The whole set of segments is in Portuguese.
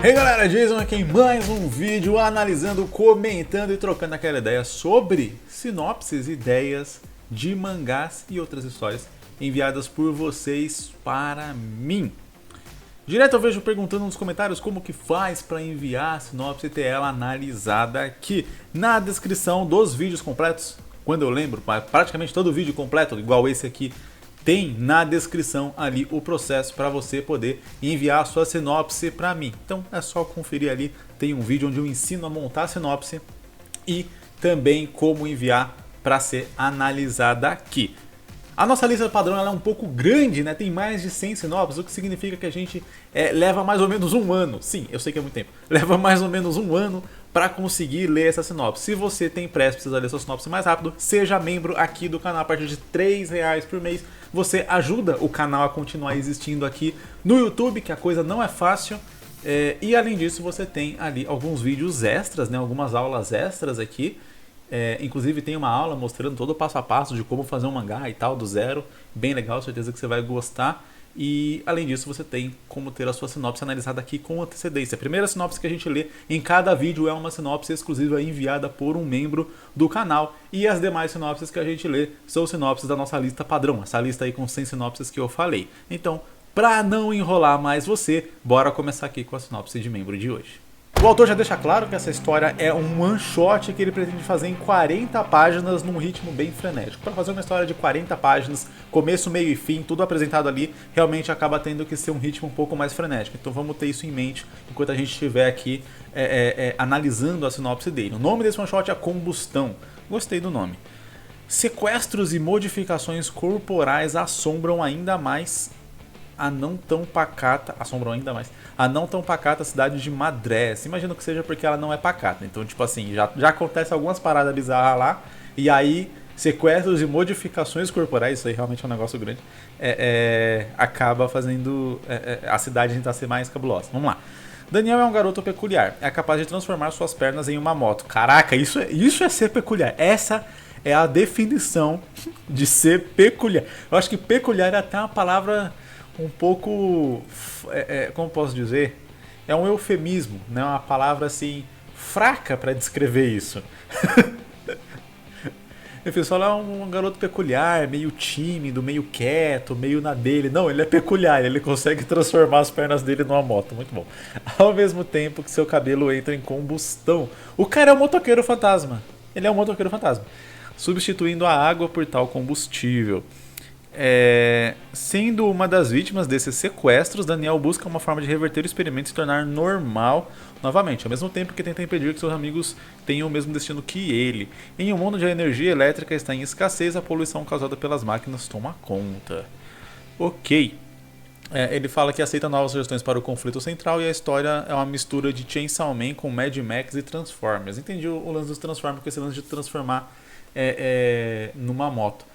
E aí galera, Jason aqui em mais um vídeo analisando, comentando e trocando aquela ideia sobre sinopses, ideias de mangás e outras histórias enviadas por vocês para mim. Direto eu vejo perguntando nos comentários como que faz para enviar a sinopse e ter ela analisada aqui. Na descrição dos vídeos completos, quando eu lembro, praticamente todo vídeo completo, igual esse aqui, tem na descrição ali o processo para você poder enviar a sua sinopse para mim. Então é só conferir ali, tem um vídeo onde eu ensino a montar a sinopse e também como enviar para ser analisada aqui. A nossa lista padrão ela é um pouco grande, né? Tem mais de 100 sinopses, o que significa que a gente leva mais ou menos um ano. Sim, eu sei que é muito tempo. Leva mais ou menos um ano para conseguir ler essa sinopse. Se você tem pressa e precisa ler sua sinopse mais rápido, seja membro aqui do canal a partir de R$3 por mês. Você ajuda o canal a continuar existindo aqui no YouTube, que a coisa não é fácil. E além disso, você tem ali alguns vídeos extras, né? Algumas aulas extras aqui. Inclusive tem uma aula mostrando todo o passo a passo de como fazer um mangá e tal, do zero. Bem legal, certeza que você vai gostar. E além disso você tem como ter a sua sinopse analisada aqui com antecedência. A primeira sinopse que a gente lê em cada vídeo é uma sinopse exclusiva enviada por um membro do canal. E as demais sinopses que a gente lê são sinopses da nossa lista padrão. Essa lista aí com 100 sinopses que eu falei. Então, para não enrolar mais você, bora começar aqui com a sinopse de membro de hoje. O autor já deixa claro que essa história é um one shot que ele pretende fazer em 40 páginas num ritmo bem frenético. Para fazer uma história de 40 páginas, começo, meio e fim, tudo apresentado ali, realmente acaba tendo que ser um ritmo um pouco mais frenético. Então vamos ter isso em mente enquanto a gente estiver aqui analisando a sinopse dele. O nome desse one shot é Combustão. Gostei do nome. Sequestros e modificações corporais assombram ainda mais a não tão pacata cidade de Madrés. Imagino que seja porque ela não é pacata. Então, tipo assim, já acontece algumas paradas bizarras lá. E aí, sequestros e modificações corporais, isso aí realmente é um negócio grande, acaba fazendo a cidade tentar ser mais cabulosa. Vamos lá. Daniel é um garoto peculiar. É capaz de transformar suas pernas em uma moto. Caraca, isso é ser peculiar. Essa é a definição de ser peculiar. Eu acho que peculiar é até uma palavra um pouco, como posso dizer, é um eufemismo, né? Uma palavra assim fraca para descrever isso. Eu fiz falar um garoto peculiar, meio tímido, meio quieto, meio na dele. Não, ele é peculiar, ele consegue transformar as pernas dele numa moto, muito bom. Ao mesmo tempo que seu cabelo entra em combustão. O cara é um motoqueiro fantasma. Ele é um motoqueiro fantasma, substituindo a água por tal combustível. Sendo uma das vítimas desses sequestros, Daniel busca uma forma de reverter o experimento e se tornar normal novamente, ao mesmo tempo que tenta impedir que seus amigos tenham o mesmo destino que ele. Em um mundo onde a energia elétrica está em escassez, a poluição causada pelas máquinas toma conta. Ok. Ele fala que aceita novas sugestões para o conflito central e a história é uma mistura de Chainsaw Man com Mad Max e Transformers. Entendi o lance dos Transformers, com esse lance de transformar numa moto.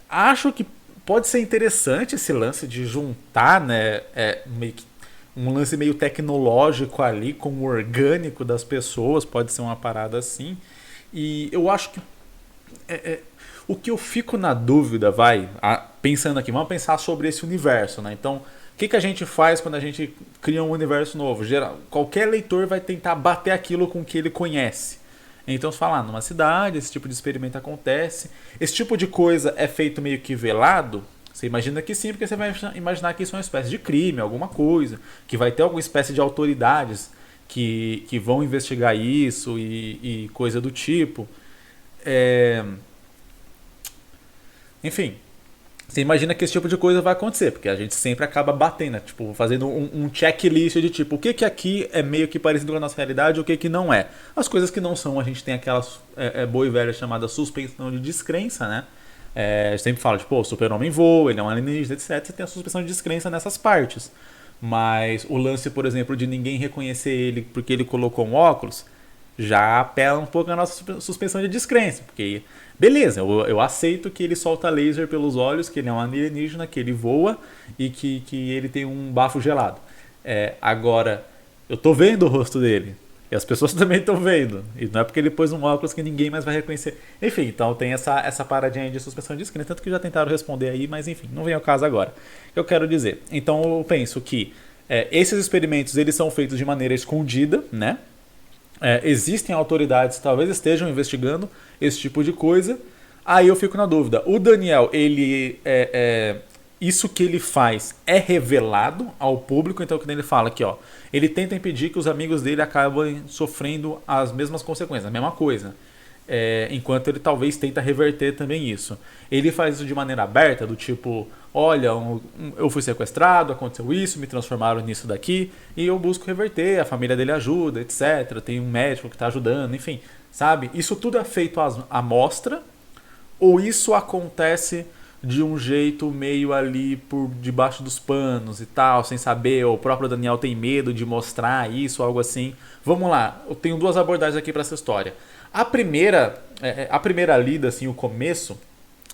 Acho que pode ser interessante esse lance de juntar, né, um lance meio tecnológico ali com o orgânico das pessoas, pode ser uma parada assim. E eu acho que o que eu fico na dúvida, pensando aqui, vamos pensar sobre esse universo, né? Então, o que a gente faz quando a gente cria um universo novo? Qualquer leitor vai tentar bater aquilo com o que ele conhece. Então você fala, numa cidade, esse tipo de experimento acontece. Esse tipo de coisa é feito meio que velado. Você imagina que sim, porque você vai imaginar que isso é uma espécie de crime, alguma coisa. Que vai ter alguma espécie de autoridades que vão investigar isso e coisa do tipo. Enfim, você imagina que esse tipo de coisa vai acontecer, porque a gente sempre acaba batendo, tipo, fazendo um checklist de tipo, o que aqui é meio que parecido com a nossa realidade e o que não é. As coisas que não são, a gente tem aquela boa e velha chamada suspensão de descrença, né? A gente sempre fala, tipo, o super-homem voa, ele é um alienígena, etc. Você tem a suspensão de descrença nessas partes. Mas o lance, por exemplo, de ninguém reconhecer ele porque ele colocou um óculos, já apela um pouco a nossa suspensão de descrença, porque beleza, eu aceito que ele solta laser pelos olhos, que ele é um alienígena, que ele voa e que ele tem um bafo gelado. Agora, eu tô vendo o rosto dele, e as pessoas também estão vendo, e não é porque ele pôs um óculos que ninguém mais vai reconhecer. Enfim, então tem essa paradinha de suspensão de descrença, tanto que já tentaram responder aí, mas enfim, não vem ao caso agora. O que eu quero dizer? Então eu penso que Esses experimentos eles são feitos de maneira escondida, né? Existem autoridades que talvez estejam investigando esse tipo de coisa. Aí eu fico na dúvida. O Daniel, isso que ele faz é revelado ao público, então que ele fala aqui, ó, ele tenta impedir que os amigos dele acabem sofrendo as mesmas consequências, a mesma coisa. Enquanto ele talvez tenta reverter também isso. Ele faz isso de maneira aberta, do tipo, olha, eu fui sequestrado, aconteceu isso, me transformaram nisso daqui, e eu busco reverter, a família dele ajuda, etc. Tem um médico que está ajudando, enfim, sabe? Isso tudo é feito à mostra, ou isso acontece de um jeito meio ali por debaixo dos panos e tal, sem saber, ou o próprio Daniel tem medo de mostrar isso, algo assim. Vamos lá, eu tenho duas abordagens aqui para essa história. A primeira lida, assim, o começo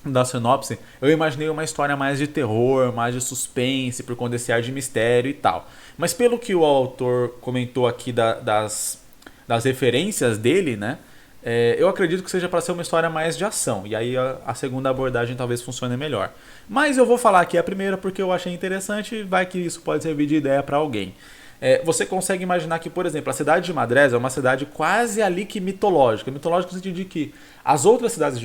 da sinopse, eu imaginei uma história mais de terror, mais de suspense, por conta desse ar de mistério e tal. Mas pelo que o autor comentou aqui das referências dele, né? Eu acredito que seja para ser uma história mais de ação. E aí a segunda abordagem talvez funcione melhor. Mas eu vou falar aqui a primeira porque eu achei interessante e vai que isso pode servir de ideia para alguém. Você consegue imaginar que, por exemplo, a cidade de Madrés é uma cidade quase ali que mitológica. Mitológica no sentido de que as outras cidades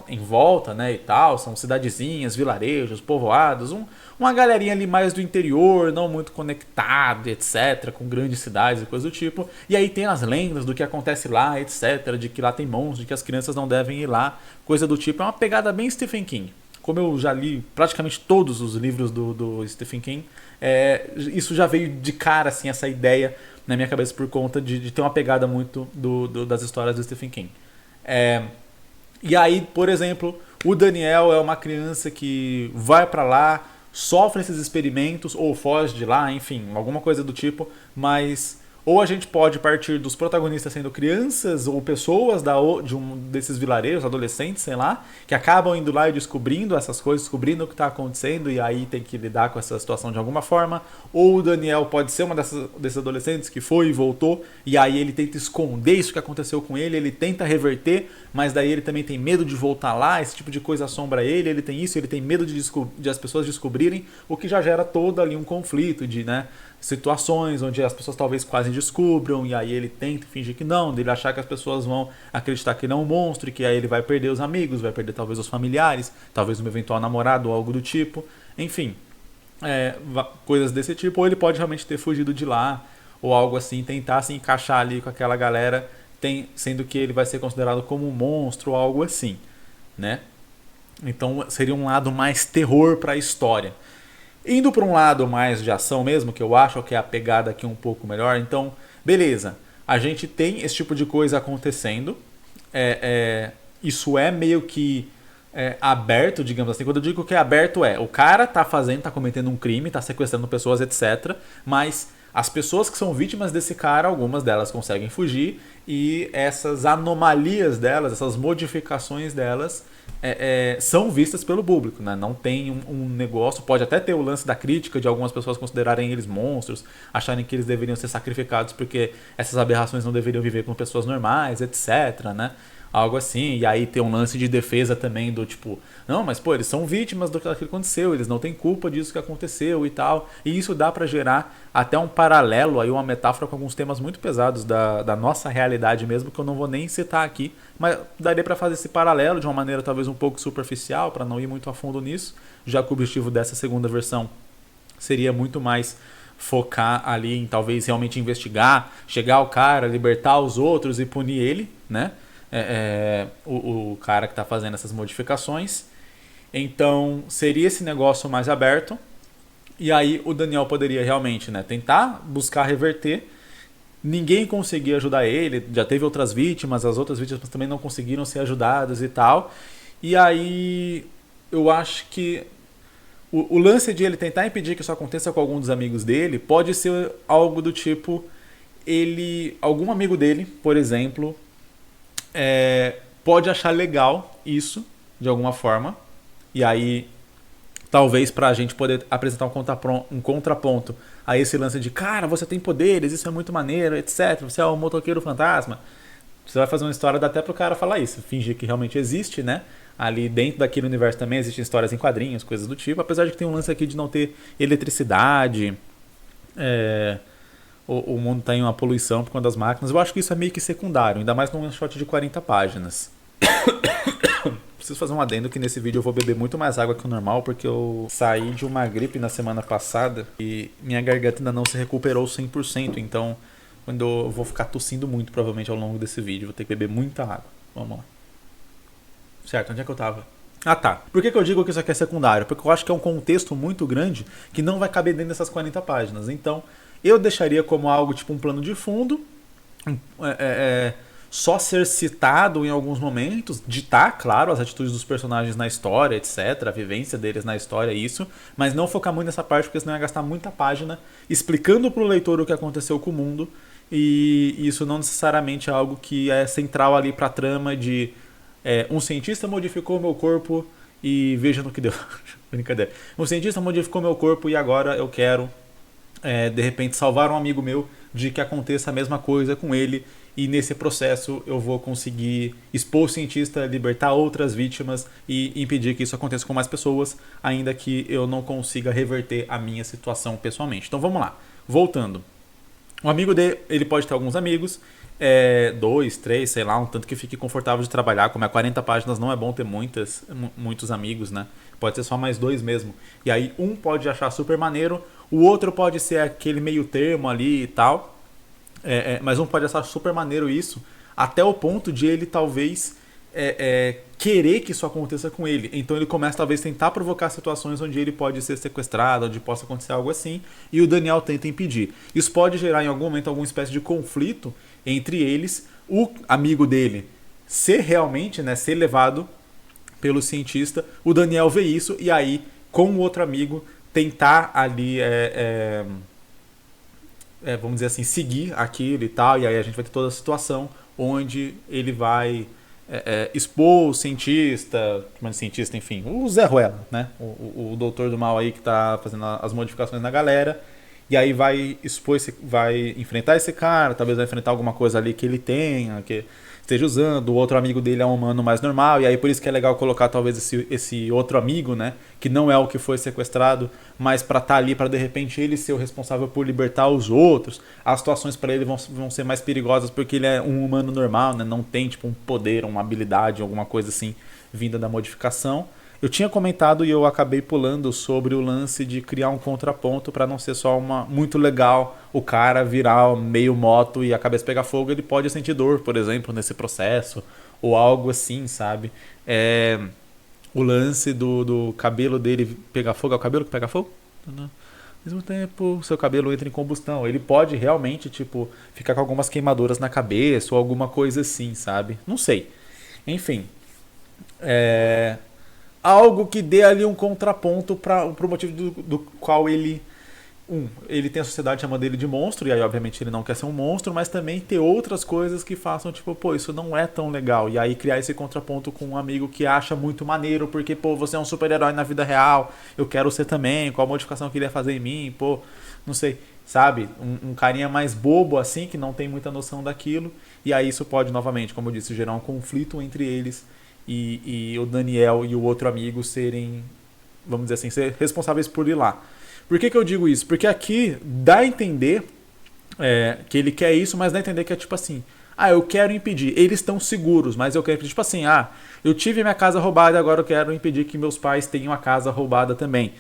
em volta, né, e tal, são cidadezinhas, vilarejos, povoados, uma galerinha ali mais do interior, não muito conectado, etc., com grandes cidades e coisa do tipo. E aí tem as lendas do que acontece lá, etc., de que lá tem monstros, de que as crianças não devem ir lá, coisa do tipo. É uma pegada bem Stephen King. Como eu já li praticamente todos os livros do Stephen King, isso já veio de cara, assim, essa ideia na minha cabeça por conta de ter uma pegada muito das histórias do Stephen King. E aí, por exemplo, o Daniel é uma criança que vai pra lá, sofre esses experimentos, ou foge de lá, enfim, alguma coisa do tipo, mas ou a gente pode partir dos protagonistas sendo crianças ou pessoas desses vilarejos, adolescentes, sei lá, que acabam indo lá e descobrindo essas coisas, descobrindo o que está acontecendo e aí tem que lidar com essa situação de alguma forma. Ou o Daniel pode ser desses adolescentes que foi e voltou e aí ele tenta esconder isso que aconteceu com ele, ele tenta reverter, mas daí ele também tem medo de voltar lá, esse tipo de coisa assombra ele tem isso, ele tem medo de as pessoas descobrirem, o que já gera todo ali um conflito de, né, situações onde as pessoas talvez quase descubram e aí ele tenta fingir que não, dele achar que as pessoas vão acreditar que ele é um monstro e que aí ele vai perder os amigos, vai perder talvez os familiares, talvez um eventual namorado ou algo do tipo, enfim, coisas desse tipo. Ou ele pode realmente ter fugido de lá ou algo assim, tentar se encaixar ali com aquela galera, sendo que ele vai ser considerado como um monstro ou algo assim, né? Então seria um lado mais terror para a história. Indo para um lado mais de ação mesmo, que eu acho que é a pegada aqui um pouco melhor, então, beleza. A gente tem esse tipo de coisa acontecendo. Isso é meio que aberto, digamos assim. Quando eu digo que é aberto, o cara tá cometendo um crime, tá sequestrando pessoas, etc. Mas as pessoas que são vítimas desse cara, algumas delas conseguem fugir e essas anomalias delas, essas modificações delas são vistas pelo público, né? Não tem um negócio, pode até ter o lance da crítica de algumas pessoas considerarem eles monstros, acharem que eles deveriam ser sacrificados porque essas aberrações não deveriam viver com pessoas normais, etc, né? Algo assim, e aí tem um lance de defesa também do tipo, não, mas pô, eles são vítimas do que aconteceu, eles não têm culpa disso que aconteceu e tal, e isso dá pra gerar até um paralelo, aí uma metáfora com alguns temas muito pesados da nossa realidade mesmo, que eu não vou nem citar aqui, mas daria pra fazer esse paralelo de uma maneira talvez um pouco superficial, pra não ir muito a fundo nisso, já que o objetivo dessa segunda versão seria muito mais focar ali em talvez realmente investigar, chegar ao cara, libertar os outros e punir ele, né? O cara que está fazendo essas modificações. Então seria esse negócio mais aberto. E aí o Daniel poderia realmente, né, tentar buscar reverter. Ninguém conseguia ajudar ele. Já teve outras vítimas, as outras vítimas também não conseguiram ser ajudadas e tal. E aí eu acho que o lance de ele tentar impedir que isso aconteça com algum dos amigos dele pode ser algo do tipo, algum amigo dele, por exemplo, pode achar legal isso de alguma forma, e aí talvez pra gente poder apresentar um contraponto a esse lance de, cara, você tem poderes, isso é muito maneiro, etc, você é um motoqueiro fantasma, você vai fazer uma história, dá até pro cara falar isso, fingir que realmente existe, né? Ali dentro daquele universo também existem histórias em quadrinhos, coisas do tipo, apesar de que tem um lance aqui de não ter eletricidade é, o mundo está em uma poluição por conta das máquinas. Eu acho que isso é meio que secundário, ainda mais num one shot de 40 páginas. Preciso fazer um adendo que nesse vídeo eu vou beber muito mais água que o normal, porque eu saí de uma gripe na semana passada e minha garganta ainda não se recuperou 100%, então quando eu vou ficar tossindo muito provavelmente ao longo desse vídeo, vou ter que beber muita água. Vamos lá. Certo, onde é que eu tava? Ah, tá. Por que eu digo que isso aqui é secundário? Porque eu acho que é um contexto muito grande que não vai caber dentro dessas 40 páginas. Então, eu deixaria como algo tipo um plano de fundo, só ser citado em alguns momentos, ditar, claro, as atitudes dos personagens na história, etc., a vivência deles na história, isso, mas não focar muito nessa parte, porque senão ia gastar muita página explicando para o leitor o que aconteceu com o mundo, e isso não necessariamente é algo que é central ali para a trama de um cientista modificou meu corpo e veja no que deu. Brincadeira. Um cientista modificou meu corpo e agora eu quero de repente salvar um amigo meu de que aconteça a mesma coisa com ele, e nesse processo eu vou conseguir expor o cientista, libertar outras vítimas e impedir que isso aconteça com mais pessoas, ainda que eu não consiga reverter a minha situação pessoalmente. Então vamos lá, voltando. O amigo dele, ele pode ter alguns amigos, 2, 3, sei lá, um tanto que fique confortável de trabalhar. Como é 40 páginas, não é bom ter muitos amigos, né? Pode ser só mais 2 mesmo. E aí um pode achar super maneiro, o outro pode ser aquele meio termo ali e tal. Mas um pode achar super maneiro isso, até o ponto de ele talvez querer que isso aconteça com ele. Então ele começa talvez tentar provocar situações onde ele pode ser sequestrado, onde possa acontecer algo assim, e o Daniel tenta impedir. Isso pode gerar em algum momento alguma espécie de conflito entre eles, o amigo dele ser realmente, né, ser levado pelo cientista, o Daniel vê isso e aí com o outro amigo tentar ali vamos dizer assim, seguir aquilo e tal, e aí a gente vai ter toda a situação onde ele vai expor o cientista, enfim, o Zé Ruela, né? O doutor do mal aí que tá fazendo as modificações na galera, e aí vai expor vai enfrentar esse cara, talvez vai enfrentar alguma coisa ali que ele tenha, que esteja usando, o outro amigo dele é um humano mais normal, e aí por isso que é legal colocar talvez esse outro amigo, né, que não é o que foi sequestrado, mas para estar ali, para de repente ele ser o responsável por libertar os outros, as situações para ele vão ser mais perigosas porque ele é um humano normal, né, não tem tipo um poder, uma habilidade, alguma coisa assim vinda da modificação. Eu tinha comentado e eu acabei pulando sobre o lance de criar um contraponto para não ser só muito legal o cara virar meio moto e a cabeça pegar fogo. Ele pode sentir dor, por exemplo, nesse processo, ou algo assim, sabe? O lance do cabelo dele pegar fogo, é o cabelo que pega fogo? Não. Ao mesmo tempo, seu cabelo entra em combustão. Ele pode realmente, tipo, ficar com algumas queimaduras na cabeça ou alguma coisa assim, sabe? Não sei. Enfim. Algo que dê ali um contraponto para o motivo do qual ele tem a sociedade chamando ele de monstro, e aí obviamente ele não quer ser um monstro, mas também ter outras coisas que façam tipo, pô, isso não é tão legal, e aí criar esse contraponto com um amigo que acha muito maneiro, porque pô, você é um super-herói na vida real, eu quero ser também, qual a modificação que ele ia fazer em mim, pô, não sei, sabe, um carinha mais bobo assim, que não tem muita noção daquilo, e aí isso pode novamente, como eu disse, gerar um conflito entre eles, e o Daniel e o outro amigo serem, vamos dizer assim, ser responsáveis por ir lá. Por que eu digo isso? Porque aqui dá a entender que ele quer isso, mas dá a entender que é tipo assim, eu quero impedir, eles estão seguros, mas eu quero impedir, tipo assim, eu tive minha casa roubada, agora eu quero impedir que meus pais tenham a casa roubada também.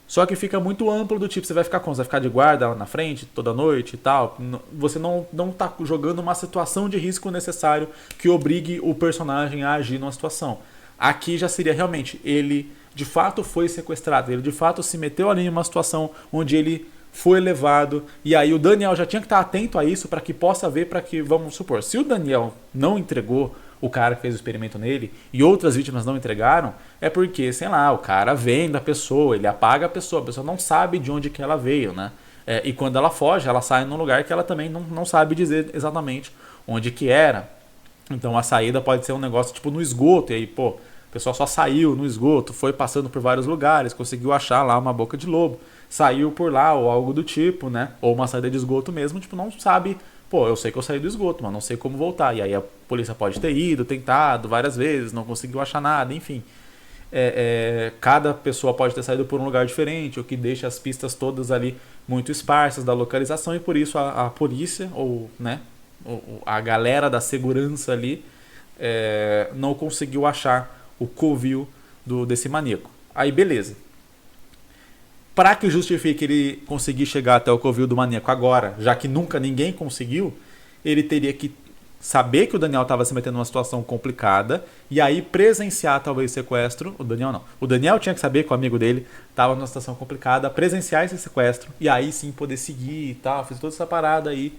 Só que fica muito amplo do tipo, você vai ficar como? Você vai ficar de guarda lá na frente toda noite e tal? Você não tá jogando uma situação de risco necessário que obrigue o personagem a agir numa situação. Aqui já seria realmente, ele de fato foi sequestrado, ele de fato se meteu ali em uma situação onde ele foi levado, e aí o Daniel já tinha que estar atento a isso para que possa ver, para que, vamos supor, se o Daniel não entregou o cara que fez o experimento nele e outras vítimas não entregaram, é porque, sei lá, o cara vem da pessoa, ele apaga a pessoa não sabe de onde que ela veio, né? E quando ela foge, ela sai num lugar que ela também não sabe dizer exatamente onde que era. Então a saída pode ser um negócio tipo no esgoto, e aí, pô, o pessoal só saiu no esgoto, foi passando por vários lugares, conseguiu achar lá uma boca de lobo, saiu por lá ou algo do tipo, né? Ou uma saída de esgoto mesmo, tipo, não sabe. Pô, eu sei que eu saí do esgoto, mas não sei como voltar. E aí a polícia pode ter ido, tentado várias vezes, não conseguiu achar nada, enfim. cada pessoa pode ter saído por um lugar diferente, o que deixa as pistas todas ali muito esparsas da localização, e por isso a polícia, ou né, a galera da segurança ali não conseguiu achar o covil desse maníaco. Aí beleza. Para que justifique ele conseguir chegar até o covil do maníaco agora, já que nunca ninguém conseguiu, ele teria que saber que o Daniel estava se metendo numa situação complicada e aí presenciar talvez o sequestro. O Daniel não. O Daniel tinha que saber que o amigo dele estava numa situação complicada, presenciar esse sequestro e aí sim poder seguir e tal, fazer toda essa parada aí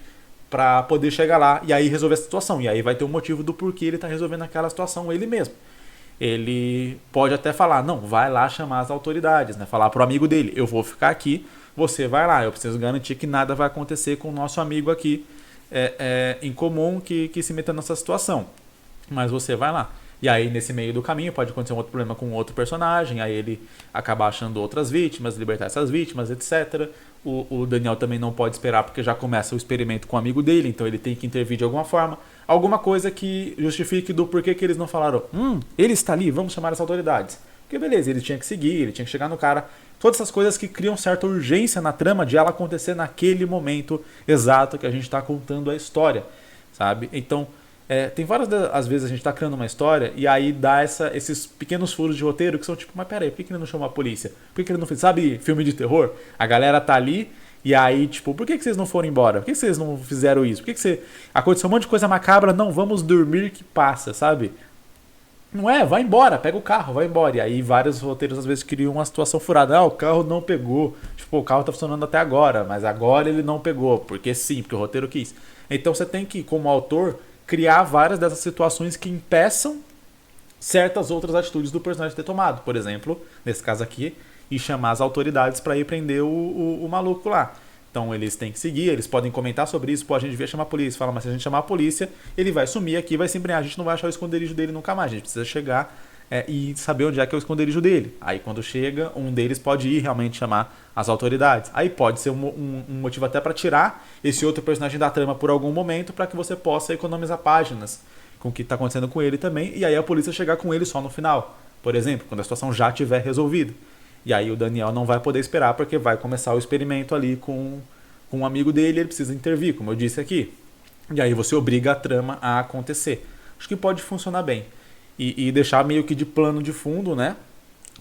para poder chegar lá e aí resolver a situação. E aí vai ter um motivo do porquê ele tá resolvendo aquela situação ele mesmo. Ele pode até falar, não, vai lá chamar as autoridades, né? Falar pro amigo dele, eu vou ficar aqui, você vai lá, eu preciso garantir que nada vai acontecer com o nosso amigo aqui em comum que se meta nessa situação. Mas você vai lá. E aí, nesse meio do caminho, pode acontecer um outro problema com outro personagem, aí ele acaba achando outras vítimas, libertar essas vítimas, etc. O Daniel também não pode esperar, porque já começa o experimento com o amigo dele, então ele tem que intervir de alguma forma. Alguma coisa que justifique do porquê que eles não falaram, ele está ali, vamos chamar as autoridades. Porque beleza, ele tinha que seguir, ele tinha que chegar no cara. Todas essas coisas que criam certa urgência na trama de ela acontecer naquele momento exato que a gente está contando a história, sabe? Então, tem várias às vezes a gente está criando uma história e aí dá esses pequenos furos de roteiro que são tipo, mas peraí, por que ele não chamou a polícia? Por que ele não fez? Sabe filme de terror? A galera tá ali e aí, tipo, por que vocês não foram embora? Por que vocês não fizeram isso? Por que aconteceu um monte de coisa macabra, não, vamos dormir que passa, sabe? Não vai embora, pega o carro, vai embora. E aí vários roteiros às vezes criam uma situação furada. O carro não pegou. Tipo, o carro tá funcionando até agora, mas agora ele não pegou. Porque sim, porque o roteiro quis. Então você tem que, como autor, criar várias dessas situações que impeçam certas outras atitudes do personagem ter tomado. Por exemplo, nesse caso aqui, e chamar as autoridades para ir prender o maluco lá. Então eles têm que seguir, eles podem comentar sobre isso, pô, a gente devia chamar a polícia. Fala, mas se a gente chamar a polícia, ele vai sumir aqui, vai se embrenhar, a gente não vai achar o esconderijo dele nunca mais. A gente precisa chegar e saber onde é que é o esconderijo dele. Aí quando chega, um deles pode ir realmente chamar as autoridades. Aí pode ser um motivo até para tirar esse outro personagem da trama por algum momento, para que você possa economizar páginas com o que está acontecendo com ele também, e aí a polícia chegar com ele só no final. Por exemplo, quando a situação já estiver resolvida. E aí o Daniel não vai poder esperar, porque vai começar o experimento ali com um amigo dele, ele precisa intervir, como eu disse aqui. E aí você obriga a trama a acontecer. Acho que pode funcionar bem. E deixar meio que de plano de fundo, né?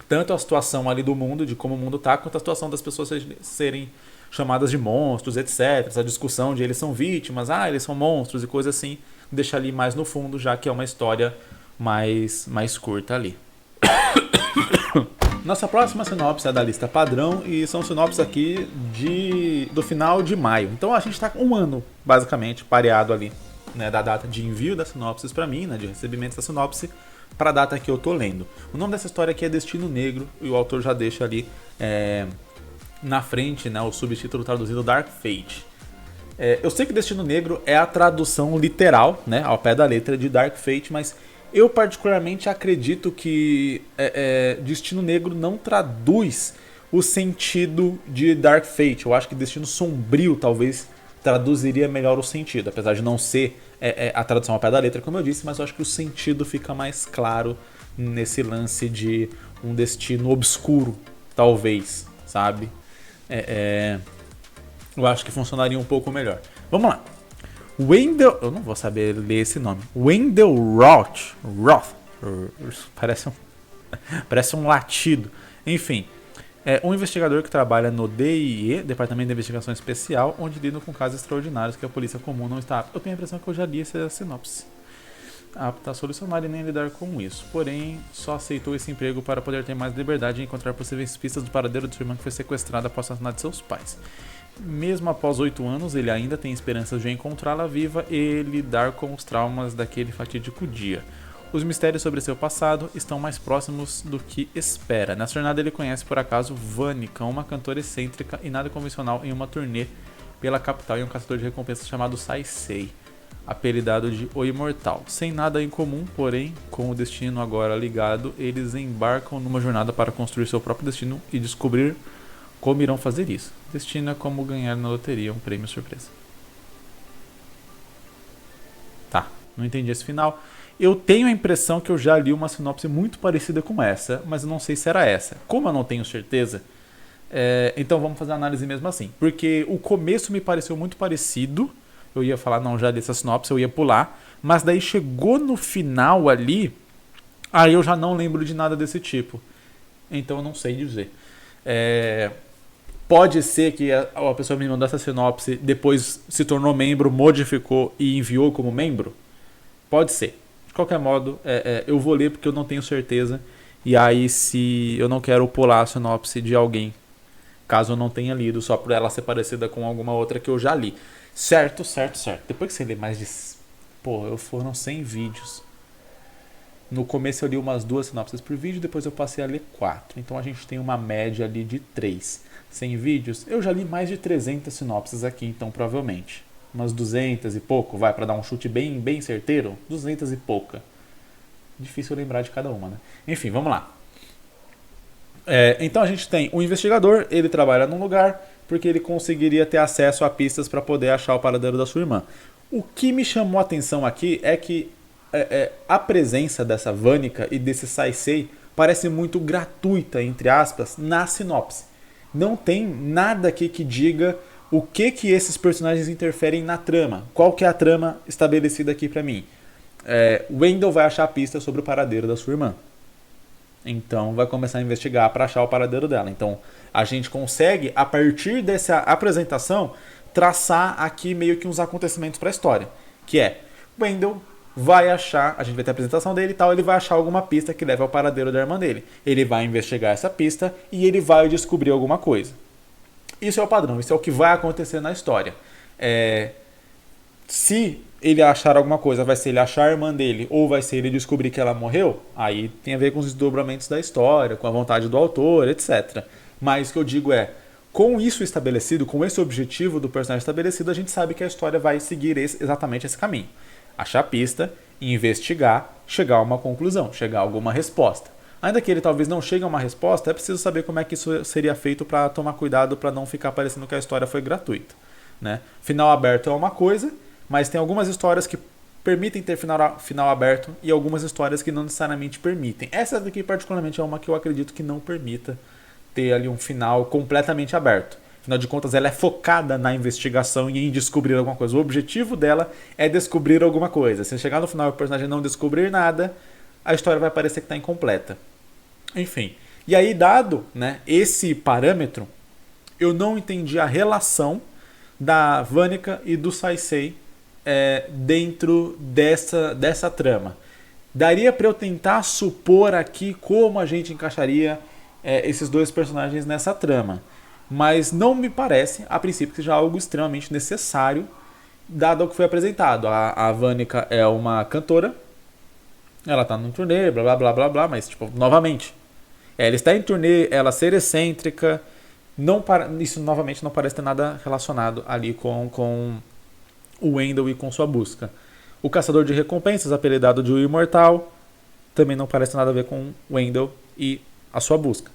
Tanto a situação ali do mundo, de como o mundo tá, quanto a situação das pessoas serem chamadas de monstros, etc. Essa discussão de eles são vítimas, eles são monstros e coisa assim. Deixar ali mais no fundo, já que é uma história mais curta ali. Nossa próxima sinopse é da lista padrão e são sinopses aqui do final de maio. Então a gente está com um ano, basicamente, pareado ali, né, da data de envio das sinopses para mim, né, de recebimento da sinopse, para a data que eu tô lendo. O nome dessa história aqui é Destino Negro e o autor já deixa ali na frente, né, o subtítulo traduzido Dark Fate. Eu sei que Destino Negro é a tradução literal, né, ao pé da letra de Dark Fate, mas eu particularmente acredito que Destino Negro não traduz o sentido de Dark Fate. Eu acho que Destino Sombrio talvez traduziria melhor o sentido, apesar de não ser a tradução ao pé da letra, como eu disse, mas eu acho que o sentido fica mais claro nesse lance de um destino obscuro, talvez, sabe? Eu acho que funcionaria um pouco melhor. Vamos lá. Wendell, eu não vou saber ler esse nome. Wendell Roth, parece um latido. Enfim, é um investigador que trabalha no DIE, Departamento de Investigação Especial, onde lida com casos extraordinários que a polícia comum não está apta. Eu tenho a impressão que eu já li essa sinopse. Apta a solucionar e nem lidar com isso. Porém, só aceitou esse emprego para poder ter mais liberdade e encontrar possíveis pistas do paradeiro de sua irmã que foi sequestrada após o assassinato de seus pais. Mesmo após 8 anos, ele ainda tem esperanças de encontrá-la viva e lidar com os traumas daquele fatídico dia. Os mistérios sobre seu passado estão mais próximos do que espera. Nessa jornada ele conhece por acaso Vanica, uma cantora excêntrica e nada convencional em uma turnê pela capital e um caçador de recompensas chamado Saisei, apelidado de O Imortal. Sem nada em comum, porém, com o destino agora ligado, eles embarcam numa jornada para construir seu próprio destino e descobrir como irão fazer isso. Destino é como ganhar na loteria um prêmio surpresa. Tá, Não entendi esse final. Eu tenho a impressão que eu já li uma sinopse muito parecida com essa, mas eu não sei se era essa. Como eu não tenho certeza, então vamos fazer a análise mesmo assim. Porque o começo me pareceu muito parecido. Eu ia falar, não, já li essa sinopse, eu ia pular. Mas daí chegou no final ali, aí eu já não lembro de nada desse tipo. Então eu não sei dizer. Pode ser que a pessoa me mandou essa sinopse, depois se tornou membro, modificou e enviou como membro? Pode ser. De qualquer modo, eu vou ler porque eu não tenho certeza. E aí, se eu não quero pular a sinopse de alguém, caso eu não tenha lido, só por ela ser parecida com alguma outra que eu já li. Certo. Depois que você lê mais de... foram 100 vídeos. No começo eu li umas 2 sinopses por vídeo, depois eu passei a ler 4. Então a gente tem uma média ali de 3. 100 vídeos, eu já li mais de 300 sinopses aqui, então provavelmente. Umas 200 e pouco, vai, para dar um chute bem certeiro, 200 e pouca. Difícil lembrar de cada uma, né? Enfim, vamos lá. Então a gente tem um investigador, ele trabalha num lugar porque ele conseguiria ter acesso a pistas para poder achar o paradeiro da sua irmã. O que me chamou a atenção aqui é que a presença dessa Vânica e desse Saisei parece muito gratuita, entre aspas, na sinopse. Não tem nada aqui que diga o que esses personagens interferem na trama. Qual que é a trama estabelecida aqui pra mim? Wendell vai achar a pista sobre o paradeiro da sua irmã. Então vai começar a investigar para achar o paradeiro dela. Então a gente consegue, a partir dessa apresentação, traçar aqui meio que uns acontecimentos para a história. Que é, Wendell vai achar, a gente vai ter a apresentação dele e tal, ele vai achar alguma pista que leve ao paradeiro da irmã dele. Ele vai investigar essa pista e ele vai descobrir alguma coisa. Isso é o padrão, isso é o que vai acontecer na história. Se ele achar alguma coisa, vai ser ele achar a irmã dele ou vai ser ele descobrir que ela morreu, aí tem a ver com os desdobramentos da história, com a vontade do autor, etc. Mas o que eu digo com isso estabelecido, com esse objetivo do personagem estabelecido, a gente sabe que a história vai seguir exatamente esse caminho. Achar a pista, investigar, chegar a uma conclusão, chegar a alguma resposta. Ainda que ele talvez não chegue a uma resposta, é preciso saber como é que isso seria feito para tomar cuidado para não ficar parecendo que a história foi gratuita. Né? Final aberto é uma coisa, mas tem algumas histórias que permitem ter final aberto e algumas histórias que não necessariamente permitem. Essa daqui particularmente é uma que eu acredito que não permita ter ali um final completamente aberto. Afinal de contas, ela é focada na investigação e em descobrir alguma coisa. O objetivo dela é descobrir alguma coisa. Se chegar no final e o personagem não descobrir nada, a história vai parecer que está incompleta. Enfim. E aí, dado, né, esse parâmetro, eu não entendi a relação da Vânica e do Saisei dentro dessa trama. Daria para eu tentar supor aqui como a gente encaixaria esses dois personagens nessa trama. Mas não me parece, a princípio, que seja algo extremamente necessário, dado o que foi apresentado. A Vânica é uma cantora, ela está num turnê, blá blá blá blá blá, mas, tipo, novamente, ela está em turnê, ela ser excêntrica, isso novamente não parece ter nada relacionado ali com o Wendell e com sua busca. O caçador de recompensas, apelidado de O Imortal, também não parece ter nada a ver com o Wendell e a sua busca.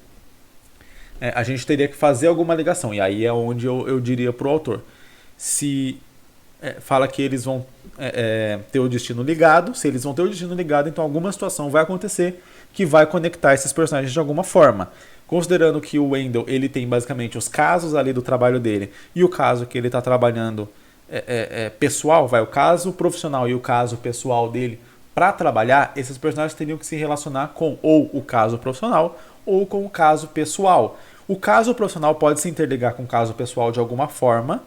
A gente teria que fazer alguma ligação, e aí é onde eu diria para o autor. Se fala que eles vão ter o destino ligado, se eles vão ter o destino ligado, então alguma situação vai acontecer que vai conectar esses personagens de alguma forma. Considerando que o Wendell ele tem basicamente os casos ali do trabalho dele e o caso que ele está trabalhando pessoal, o caso profissional e o caso pessoal dele para trabalhar, esses personagens teriam que se relacionar com ou o caso profissional ou com o caso pessoal. O caso profissional pode se interligar com o caso pessoal de alguma forma,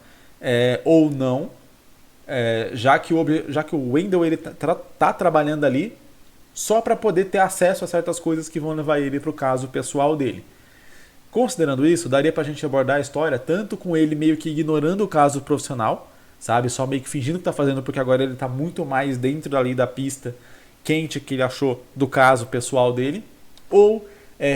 ou não, já que o Wendell ele tá trabalhando ali só para poder ter acesso a certas coisas que vão levar ele para o caso pessoal dele. Considerando isso, daria para a gente abordar a história tanto com ele meio que ignorando o caso profissional, sabe, só meio que fingindo que está fazendo porque agora ele está muito mais dentro ali da pista quente que ele achou do caso pessoal dele, ou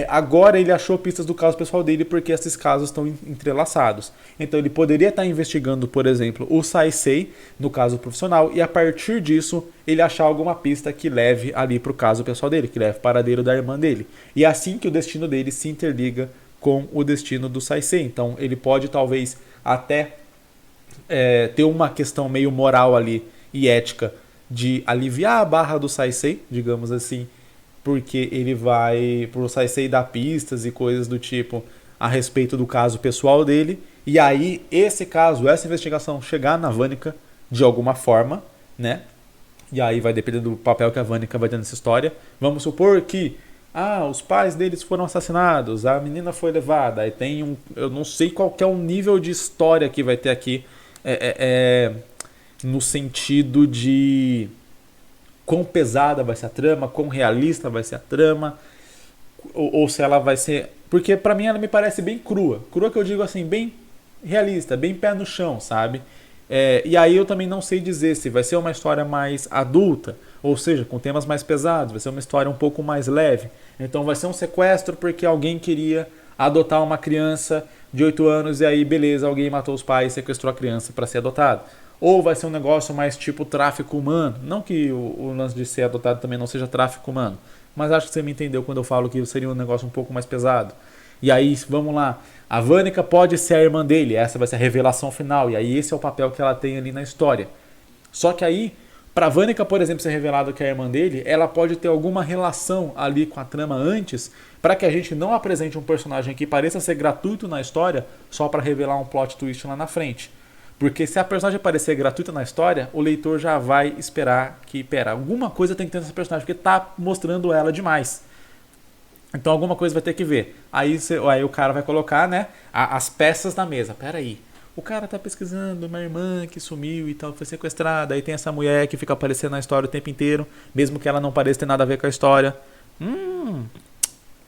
agora ele achou pistas do caso pessoal dele porque esses casos estão entrelaçados. Então ele poderia estar investigando, por exemplo, o Saisei no caso profissional e a partir disso ele achar alguma pista que leve ali para o caso pessoal dele, que leve para o paradeiro da irmã dele. E é assim que o destino dele se interliga com o destino do Saisei. Então ele pode talvez até ter uma questão meio moral ali e ética de aliviar a barra do Saisei, digamos assim, porque ele vai pro Saisei dar pistas e coisas do tipo a respeito do caso pessoal dele, e aí esse caso, essa investigação chegar na Vanica de alguma forma, né? E aí vai depender do papel que a Vanica vai ter nessa história. Vamos supor que os pais deles foram assassinados, a menina foi levada, aí tem eu não sei qual que é o nível de história que vai ter aqui, no sentido de quão pesada vai ser a trama, quão realista vai ser a trama, ou se ela vai ser... Porque pra mim ela me parece bem crua. Crua que eu digo assim, bem realista, bem pé no chão, sabe? E aí eu também não sei dizer se vai ser uma história mais adulta, ou seja, com temas mais pesados, vai ser uma história um pouco mais leve. Então vai ser um sequestro porque alguém queria adotar uma criança de 8 anos e aí beleza, alguém matou os pais e sequestrou a criança para ser adotado. Ou vai ser um negócio mais tipo tráfico humano. Não que o lance de ser adotado também não seja tráfico humano, mas acho que você me entendeu quando eu falo que seria um negócio um pouco mais pesado. E aí, vamos lá, a Vanica pode ser a irmã dele, essa vai ser a revelação final, e aí esse é o papel que ela tem ali na história. Só que aí, pra Vanica, por exemplo, ser revelado que é a irmã dele, ela pode ter alguma relação ali com a trama antes, para que a gente não apresente um personagem que pareça ser gratuito na história, só para revelar um plot twist lá na frente. Porque se a personagem aparecer gratuita na história, o leitor já vai esperar que, alguma coisa tem que ter nessa personagem, porque tá mostrando ela demais. Então alguma coisa vai ter que ver. Aí o cara vai colocar, né, as peças na mesa. Peraí, o cara tá pesquisando uma irmã que sumiu e tal, foi sequestrada. Aí tem essa mulher que fica aparecendo na história o tempo inteiro, mesmo que ela não pareça ter nada a ver com a história.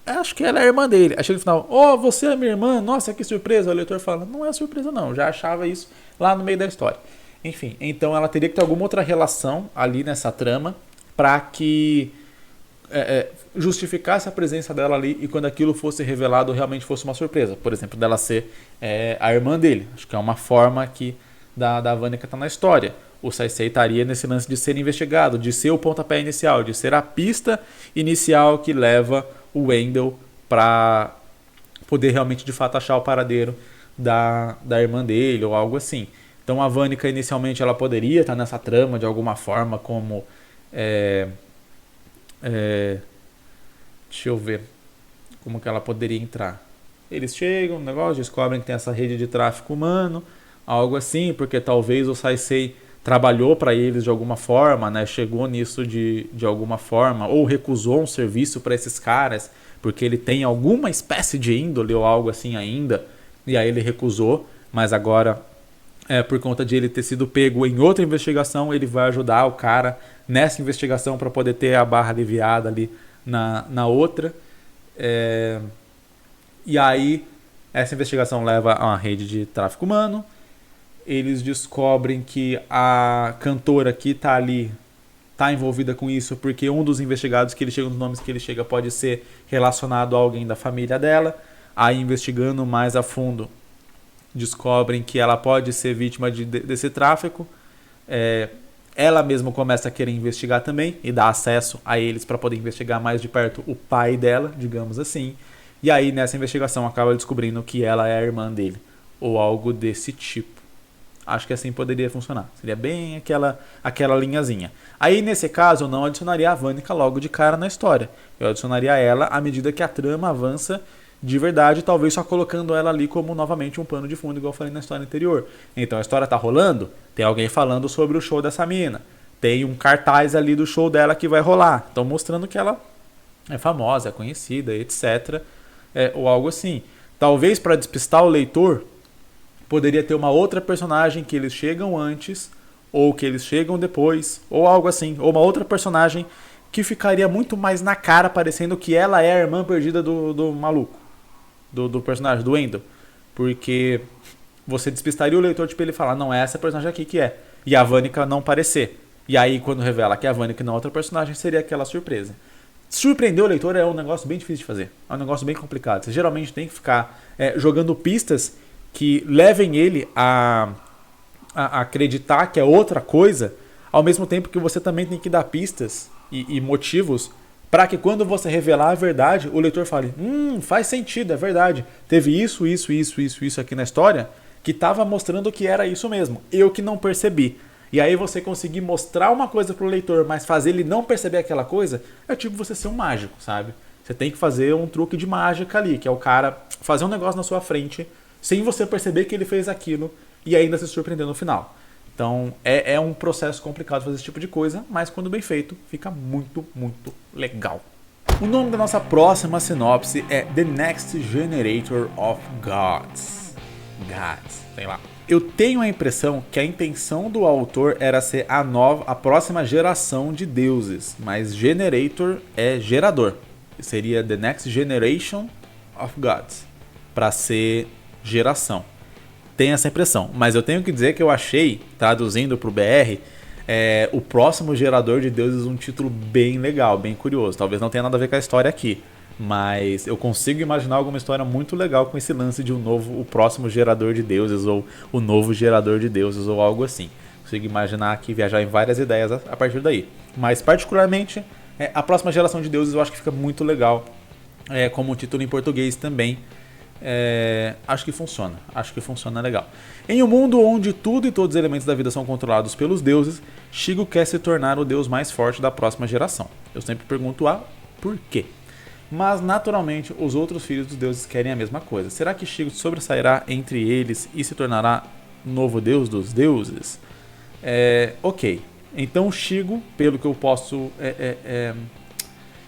Acho que ela é a irmã dele. Aí chega no final, você é minha irmã? Nossa, que surpresa. O leitor fala, não é surpresa não, já achava isso lá no meio da história. Enfim, então ela teria que ter alguma outra relação ali nessa trama para que justificasse a presença dela ali e quando aquilo fosse revelado realmente fosse uma surpresa. Por exemplo, dela ser a irmã dele. Acho que é uma forma que da Vanica tá na história. O Saisei estaria nesse lance de ser investigado, de ser o pontapé inicial, de ser a pista inicial que leva o Wendell para poder realmente de fato achar o paradeiro da irmã dele ou algo assim. Então a Vanica inicialmente ela poderia estar nessa trama de alguma forma como... deixa eu ver como que ela poderia entrar. Eles chegam no negócio, descobrem que tem essa rede de tráfico humano, algo assim, porque talvez o Saisei trabalhou para eles de alguma forma, né? Chegou nisso de alguma forma, ou recusou um serviço para esses caras, porque ele tem alguma espécie de índole ou algo assim ainda, e aí ele recusou, mas agora, por conta de ele ter sido pego em outra investigação, ele vai ajudar o cara nessa investigação para poder ter a barra aliviada ali na outra. E aí, essa investigação leva a uma rede de tráfico humano. Eles descobrem que a cantora que está ali está envolvida com isso porque um dos investigados que ele chega nos nomes que ele chega pode ser relacionado a alguém da família dela. Aí, investigando mais a fundo, descobrem que ela pode ser vítima desse tráfico. Ela mesma começa a querer investigar também e dá acesso a eles para poder investigar mais de perto o pai dela, digamos assim. E aí, nessa investigação, acaba descobrindo que ela é a irmã dele ou algo desse tipo. Acho que assim poderia funcionar. Seria bem aquela linhazinha. Aí, nesse caso, eu não adicionaria a Vanica logo de cara na história. Eu adicionaria ela à medida que a trama avança de verdade, talvez só colocando ela ali como novamente um pano de fundo, igual eu falei na história anterior. Então, a história tá rolando, tem alguém falando sobre o show dessa mina. Tem um cartaz ali do show dela que vai rolar. Então, mostrando que ela é famosa, é conhecida, etc. Ou algo assim. Talvez para despistar o leitor, poderia ter uma outra personagem que eles chegam antes, ou que eles chegam depois, ou algo assim. Ou uma outra personagem que ficaria muito mais na cara, parecendo que ela é a irmã perdida do maluco. Do personagem, do Wendell. Porque você despistaria o leitor, tipo, ele falar, não, é essa personagem aqui que é. E a Vanica não parecer. E aí, quando revela que a Vanica não é outra personagem, seria aquela surpresa. Surpreender o leitor é um negócio bem difícil de fazer. É um negócio bem complicado. Você geralmente tem que ficar jogando pistas que levem ele a acreditar que é outra coisa, ao mesmo tempo que você também tem que dar pistas e motivos para que quando você revelar a verdade, o leitor fale, faz sentido, é verdade. Teve isso aqui na história que estava mostrando que era isso mesmo. Eu que não percebi. E aí você conseguir mostrar uma coisa pro leitor, mas fazer ele não perceber aquela coisa, é tipo você ser um mágico, sabe? Você tem que fazer um truque de mágica ali, que é o cara fazer um negócio na sua frente, sem você perceber que ele fez aquilo, e ainda se surpreender no final. Então é um processo complicado fazer esse tipo de coisa, mas quando bem feito, fica muito, muito legal. O nome da nossa próxima sinopse é The Next Generator of Gods. Gods, sei lá. Eu tenho a impressão que a intenção do autor era ser a próxima geração de deuses, mas Generator é gerador. Seria The Next Generation of Gods, para ser geração. Tem essa impressão, mas eu tenho que dizer que eu achei, traduzindo para o BR, o próximo gerador de deuses um título bem legal, bem curioso. Talvez não tenha nada a ver com a história aqui, mas eu consigo imaginar alguma história muito legal com esse lance de o próximo gerador de deuses, ou o novo gerador de deuses, ou algo assim. Consigo imaginar aqui, viajar em várias ideias a partir daí. Mas particularmente, a próxima geração de deuses eu acho que fica muito legal, como um título em português também. Acho que funciona legal. Em um mundo onde tudo e todos os elementos da vida são controlados pelos deuses, Shigo quer se tornar o deus mais forte da próxima geração. Eu sempre pergunto por quê. Mas naturalmente os outros filhos dos deuses querem a mesma coisa. Será que Shigo sobressairá entre eles e se tornará novo deus dos deuses? Ok. Então Shigo, pelo que eu posso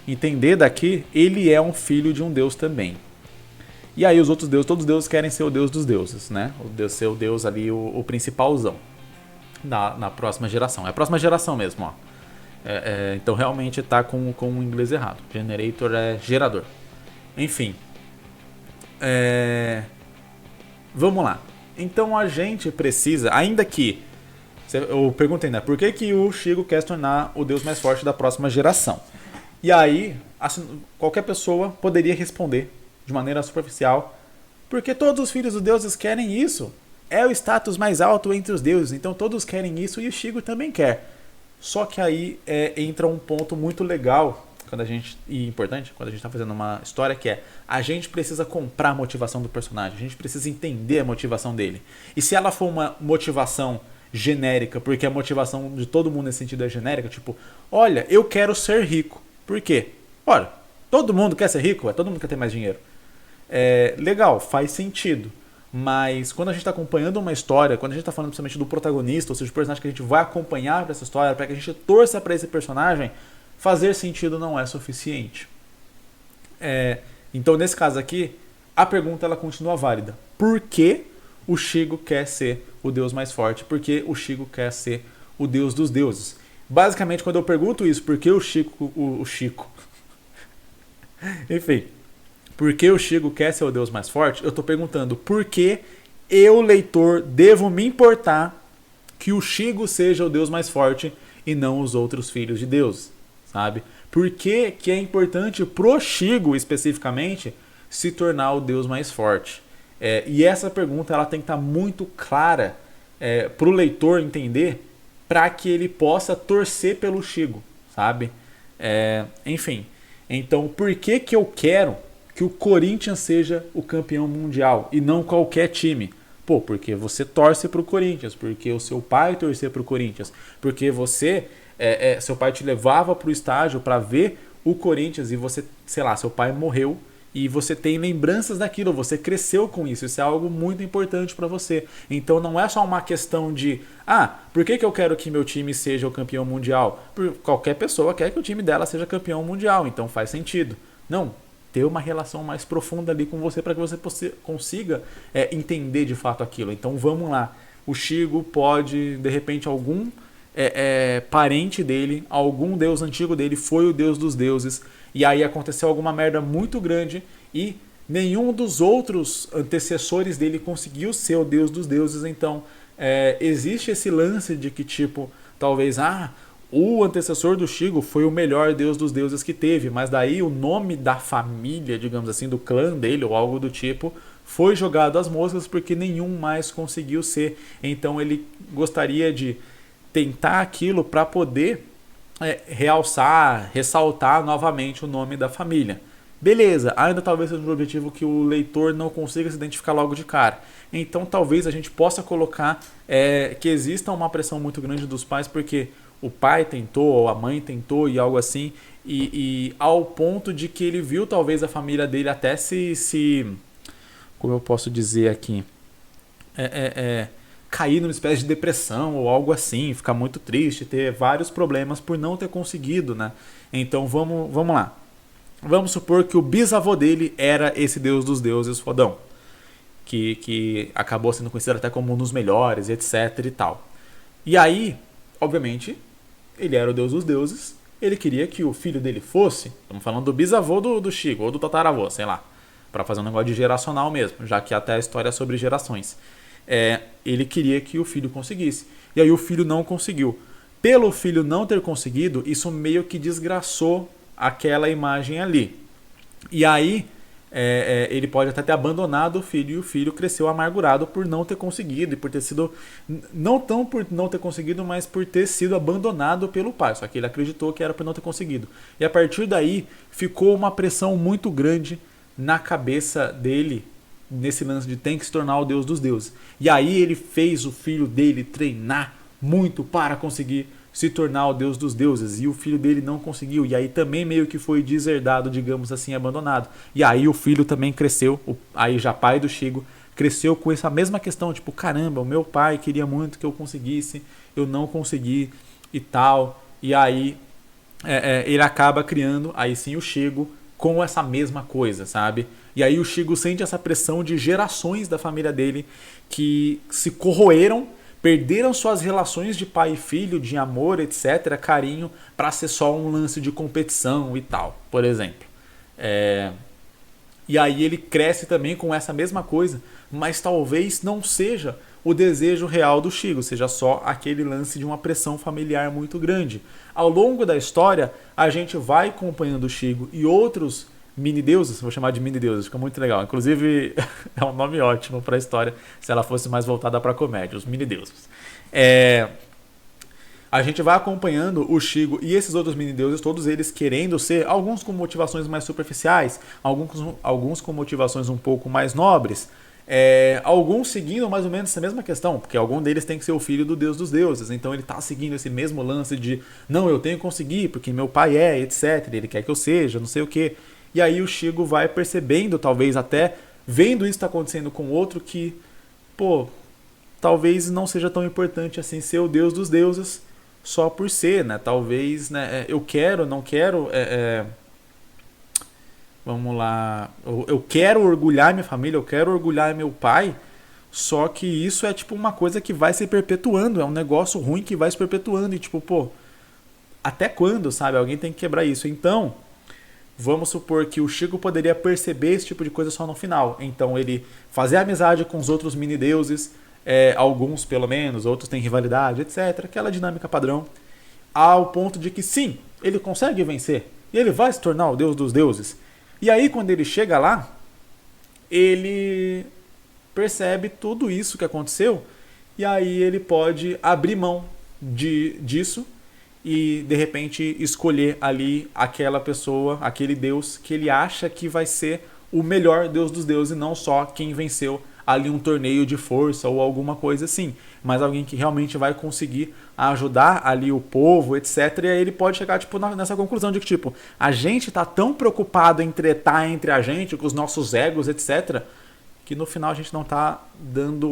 entender daqui, ele é um filho de um deus também. E aí os outros deuses, todos os deuses querem ser o deus dos deuses, né? Ser o deus ali, o principalzão na próxima geração. É a próxima geração mesmo, ó. Então realmente tá com o inglês errado. Generator é gerador. Enfim. Vamos lá. Então a gente precisa, ainda que... Eu perguntei, né? Por que o Shigo quer se tornar o deus mais forte da próxima geração? E aí, assim, qualquer pessoa poderia responder de maneira superficial, porque todos os filhos dos deuses querem isso. É o status mais alto entre os deuses, então todos querem isso e o Shigo também quer. Só que aí entra um ponto muito legal e importante quando a gente está fazendo uma história, que a gente precisa comprar a motivação do personagem, a gente precisa entender a motivação dele. E se ela for uma motivação genérica, porque a motivação de todo mundo nesse sentido é genérica, tipo, olha, eu quero ser rico. Por quê? Ora, todo mundo quer ser rico, todo mundo quer ter mais dinheiro. Legal, faz sentido. Mas quando a gente está acompanhando uma história, quando a gente está falando principalmente do protagonista, ou seja, o personagem que a gente vai acompanhar para essa história, para que a gente torça para esse personagem, fazer sentido não é suficiente. Então, nesse caso aqui, a pergunta ela continua válida. Por que o Shigo quer ser o deus mais forte? Por que o Shigo quer ser o deus dos deuses? Basicamente, quando eu pergunto isso, por que o Chico... Enfim... Por que o Shigo quer ser o deus mais forte? Eu estou perguntando por que eu, leitor, devo me importar que o Shigo seja o deus mais forte e não os outros filhos de Deus, sabe? Por que é importante pro Shigo, especificamente, se tornar o deus mais forte? E essa pergunta ela tem que estar muito clara pro leitor entender, para que ele possa torcer pelo Shigo, sabe? Enfim, então por que eu quero que o Corinthians seja o campeão mundial e não qualquer time? Pô, porque você torce pro Corinthians, porque o seu pai torcia pro Corinthians, porque você, seu pai te levava pro estádio para ver o Corinthians e você, sei lá, seu pai morreu e você tem lembranças daquilo, você cresceu com isso, isso é algo muito importante para você. Então não é só uma questão de, por que eu quero que meu time seja o campeão mundial? Porque qualquer pessoa quer que o time dela seja campeão mundial, então faz sentido. Não, ter uma relação mais profunda ali com você para que você consiga entender de fato aquilo. Então vamos lá, o Shigo pode, de repente, algum parente dele, algum deus antigo dele foi o deus dos deuses, e aí aconteceu alguma merda muito grande e nenhum dos outros antecessores dele conseguiu ser o deus dos deuses. Então existe esse lance de que tipo, talvez, o antecessor do Shigo foi o melhor deus dos deuses que teve, mas daí o nome da família, digamos assim, do clã dele ou algo do tipo, foi jogado às moscas porque nenhum mais conseguiu ser. Então ele gostaria de tentar aquilo para poder ressaltar novamente o nome da família. Beleza, ainda talvez seja um objetivo que o leitor não consiga se identificar logo de cara. Então talvez a gente possa colocar que exista uma pressão muito grande dos pais, porque o pai tentou, ou a mãe tentou e algo assim, e ao ponto de que ele viu talvez a família dele até como eu posso dizer aqui, cair numa espécie de depressão ou algo assim, ficar muito triste, ter vários problemas por não ter conseguido, né? Então vamos lá. Vamos supor que o bisavô dele era esse deus dos deuses fodão, que acabou sendo considerado até como um dos melhores, etc e tal. E aí, obviamente, ele era o deus dos deuses, ele queria que o filho dele fosse, estamos falando do bisavô do Chico, ou do tataravô, sei lá, para fazer um negócio de geracional mesmo, já que até a história é sobre gerações. Ele queria que o filho conseguisse, e aí o filho não conseguiu. Pelo filho não ter conseguido, isso meio que desgraçou aquela imagem ali. E aí ele pode até ter abandonado o filho, e o filho cresceu amargurado por não ter conseguido, e por ter sido, não tão por não ter conseguido, mas por ter sido abandonado pelo pai, só que ele acreditou que era por não ter conseguido. E a partir daí ficou uma pressão muito grande na cabeça dele, nesse lance de tem que se tornar o deus dos deuses. E aí ele fez o filho dele treinar muito para conseguir se tornar o deus dos deuses, e o filho dele não conseguiu, e aí também meio que foi deserdado, digamos assim, abandonado. E aí o filho também cresceu, aí já pai do Shigo, cresceu com essa mesma questão, tipo, caramba, o meu pai queria muito que eu conseguisse, eu não consegui e tal. E aí ele acaba criando, aí sim, o Shigo com essa mesma coisa, sabe? E aí o Shigo sente essa pressão de gerações da família dele que se corroeram, perderam suas relações de pai e filho, de amor, etc., carinho, para ser só um lance de competição e tal, por exemplo. E aí ele cresce também com essa mesma coisa, mas talvez não seja o desejo real do Shigo, seja só aquele lance de uma pressão familiar muito grande. Ao longo da história, a gente vai acompanhando o Shigo e outros mini-deuses, vou chamar de mini-deuses, fica muito legal. Inclusive, é um nome ótimo para a história, se ela fosse mais voltada para a comédia, os mini-deuses. A gente vai acompanhando o Shigo e esses outros mini-deuses, todos eles querendo ser, alguns com motivações mais superficiais, alguns com motivações um pouco mais nobres, alguns seguindo mais ou menos essa mesma questão, porque algum deles tem que ser o filho do deus dos deuses, então ele está seguindo esse mesmo lance de não, eu tenho que conseguir, porque meu pai etc, ele quer que eu seja, não sei o que. E aí o Shigo vai percebendo, talvez até vendo isso tá acontecendo com outro, que, talvez não seja tão importante assim ser o deus dos deuses só por ser, né? Talvez, né, eu quero, não quero, vamos lá, eu quero orgulhar minha família, eu quero orgulhar meu pai, só que isso é tipo uma coisa que vai se perpetuando, é um negócio ruim que vai se perpetuando e tipo, até quando, sabe? Alguém tem que quebrar isso. Então, vamos supor que o Shigo poderia perceber esse tipo de coisa só no final. Então ele fazer amizade com os outros mini-deuses, alguns pelo menos, outros têm rivalidade, etc. Aquela dinâmica padrão. Ao ponto de que sim, ele consegue vencer. E ele vai se tornar o deus dos deuses. E aí quando ele chega lá, ele percebe tudo isso que aconteceu. E aí ele pode abrir mão disso e de repente escolher ali aquela pessoa, aquele deus que ele acha que vai ser o melhor deus dos deuses, e não só quem venceu ali um torneio de força ou alguma coisa assim, mas alguém que realmente vai conseguir ajudar ali o povo, etc. E aí ele pode chegar tipo, nessa conclusão de que tipo, a gente tá tão preocupado em tretar entre a gente, com os nossos egos, etc., que no final a gente não tá dando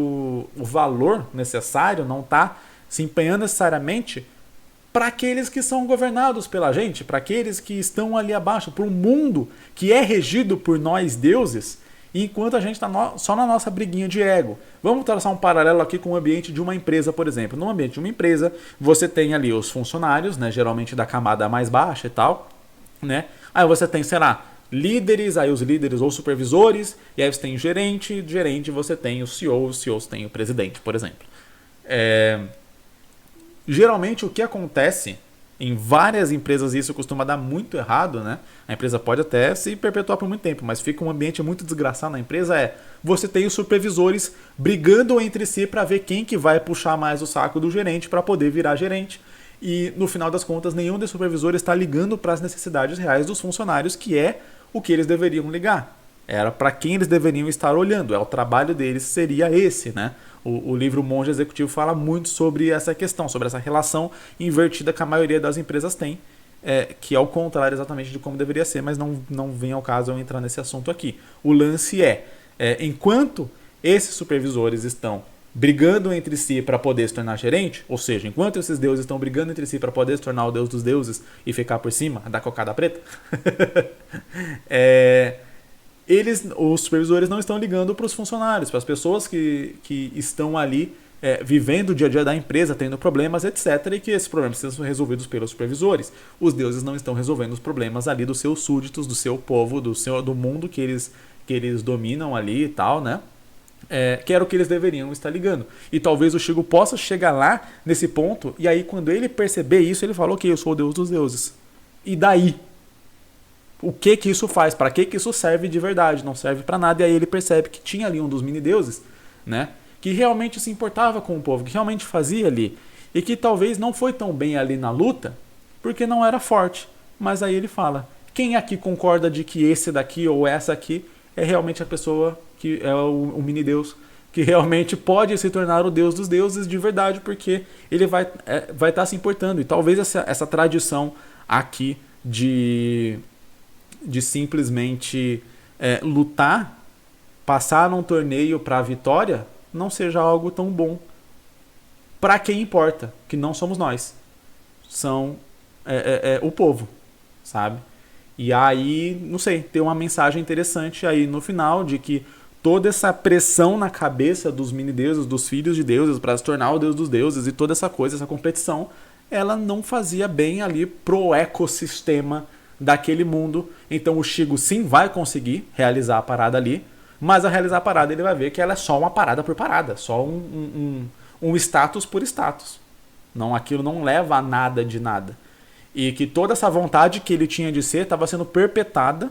o valor necessário, não tá se empenhando necessariamente para aqueles que são governados pela gente, para aqueles que estão ali abaixo, para um mundo que é regido por nós deuses, enquanto a gente está só na nossa briguinha de ego. Vamos traçar um paralelo aqui com o ambiente de uma empresa, por exemplo. No ambiente de uma empresa, você tem ali os funcionários, né, geralmente da camada mais baixa e tal, né? Aí você tem, sei lá, líderes, aí os líderes ou supervisores, e aí você tem gerente você tem o CEO, os CEOs tem o presidente, por exemplo. Geralmente o que acontece em várias empresas, isso costuma dar muito errado, né? A empresa pode até se perpetuar por muito tempo, mas fica um ambiente muito desgraçado na empresa, você tem os supervisores brigando entre si para ver quem que vai puxar mais o saco do gerente para poder virar gerente. E no final das contas, nenhum dos supervisores está ligando para as necessidades reais dos funcionários, que é o que eles deveriam ligar. Era para quem eles deveriam estar olhando. O trabalho deles seria esse, né? O livro Monge Executivo fala muito sobre essa questão, sobre essa relação invertida que a maioria das empresas tem, que é o contrário exatamente de como deveria ser, mas não vem ao caso eu entrar nesse assunto aqui. O lance enquanto esses supervisores estão brigando entre si para poder se tornar gerente, ou seja, enquanto esses deuses estão brigando entre si para poder se tornar o deus dos deuses e ficar por cima da cocada preta, os supervisores não estão ligando para os funcionários, para as pessoas que estão ali vivendo o dia a dia da empresa, tendo problemas, etc. E que esses problemas precisam ser resolvidos pelos supervisores. Os deuses não estão resolvendo os problemas ali dos seus súditos, do seu povo, do mundo que eles dominam ali e tal, né? Que era o que eles deveriam estar ligando. E talvez o Shigo possa chegar lá nesse ponto, e aí quando ele perceber isso, ele fala, ok, eu sou o deus dos deuses. E daí? O que isso faz? Para que isso serve de verdade? Não serve para nada. E aí ele percebe que tinha ali um dos mini-deuses, né? Que realmente se importava com o povo, que realmente fazia ali. E que talvez não foi tão bem ali na luta, porque não era forte. Mas aí ele fala, quem aqui concorda de que esse daqui ou essa aqui é realmente a pessoa que é o mini-deus, que realmente pode se tornar o deus dos deuses de verdade, porque ele vai estar se importando. E talvez essa tradição aqui de simplesmente lutar, passar num torneio para a vitória, não seja algo tão bom para quem importa, que não somos nós, são o povo, sabe? E aí, não sei, tem uma mensagem interessante aí no final de que toda essa pressão na cabeça dos mini-deuses, dos filhos de deuses, para se tornar o deus dos deuses e toda essa coisa, essa competição, ela não fazia bem ali pro ecossistema daquele mundo. Então o Shigo sim vai conseguir realizar a parada ali, mas a realizar a parada ele vai ver que ela é só uma parada por parada, só um status por status. Aquilo não leva a nada de nada. E que toda essa vontade que ele tinha de ser estava sendo perpetuada,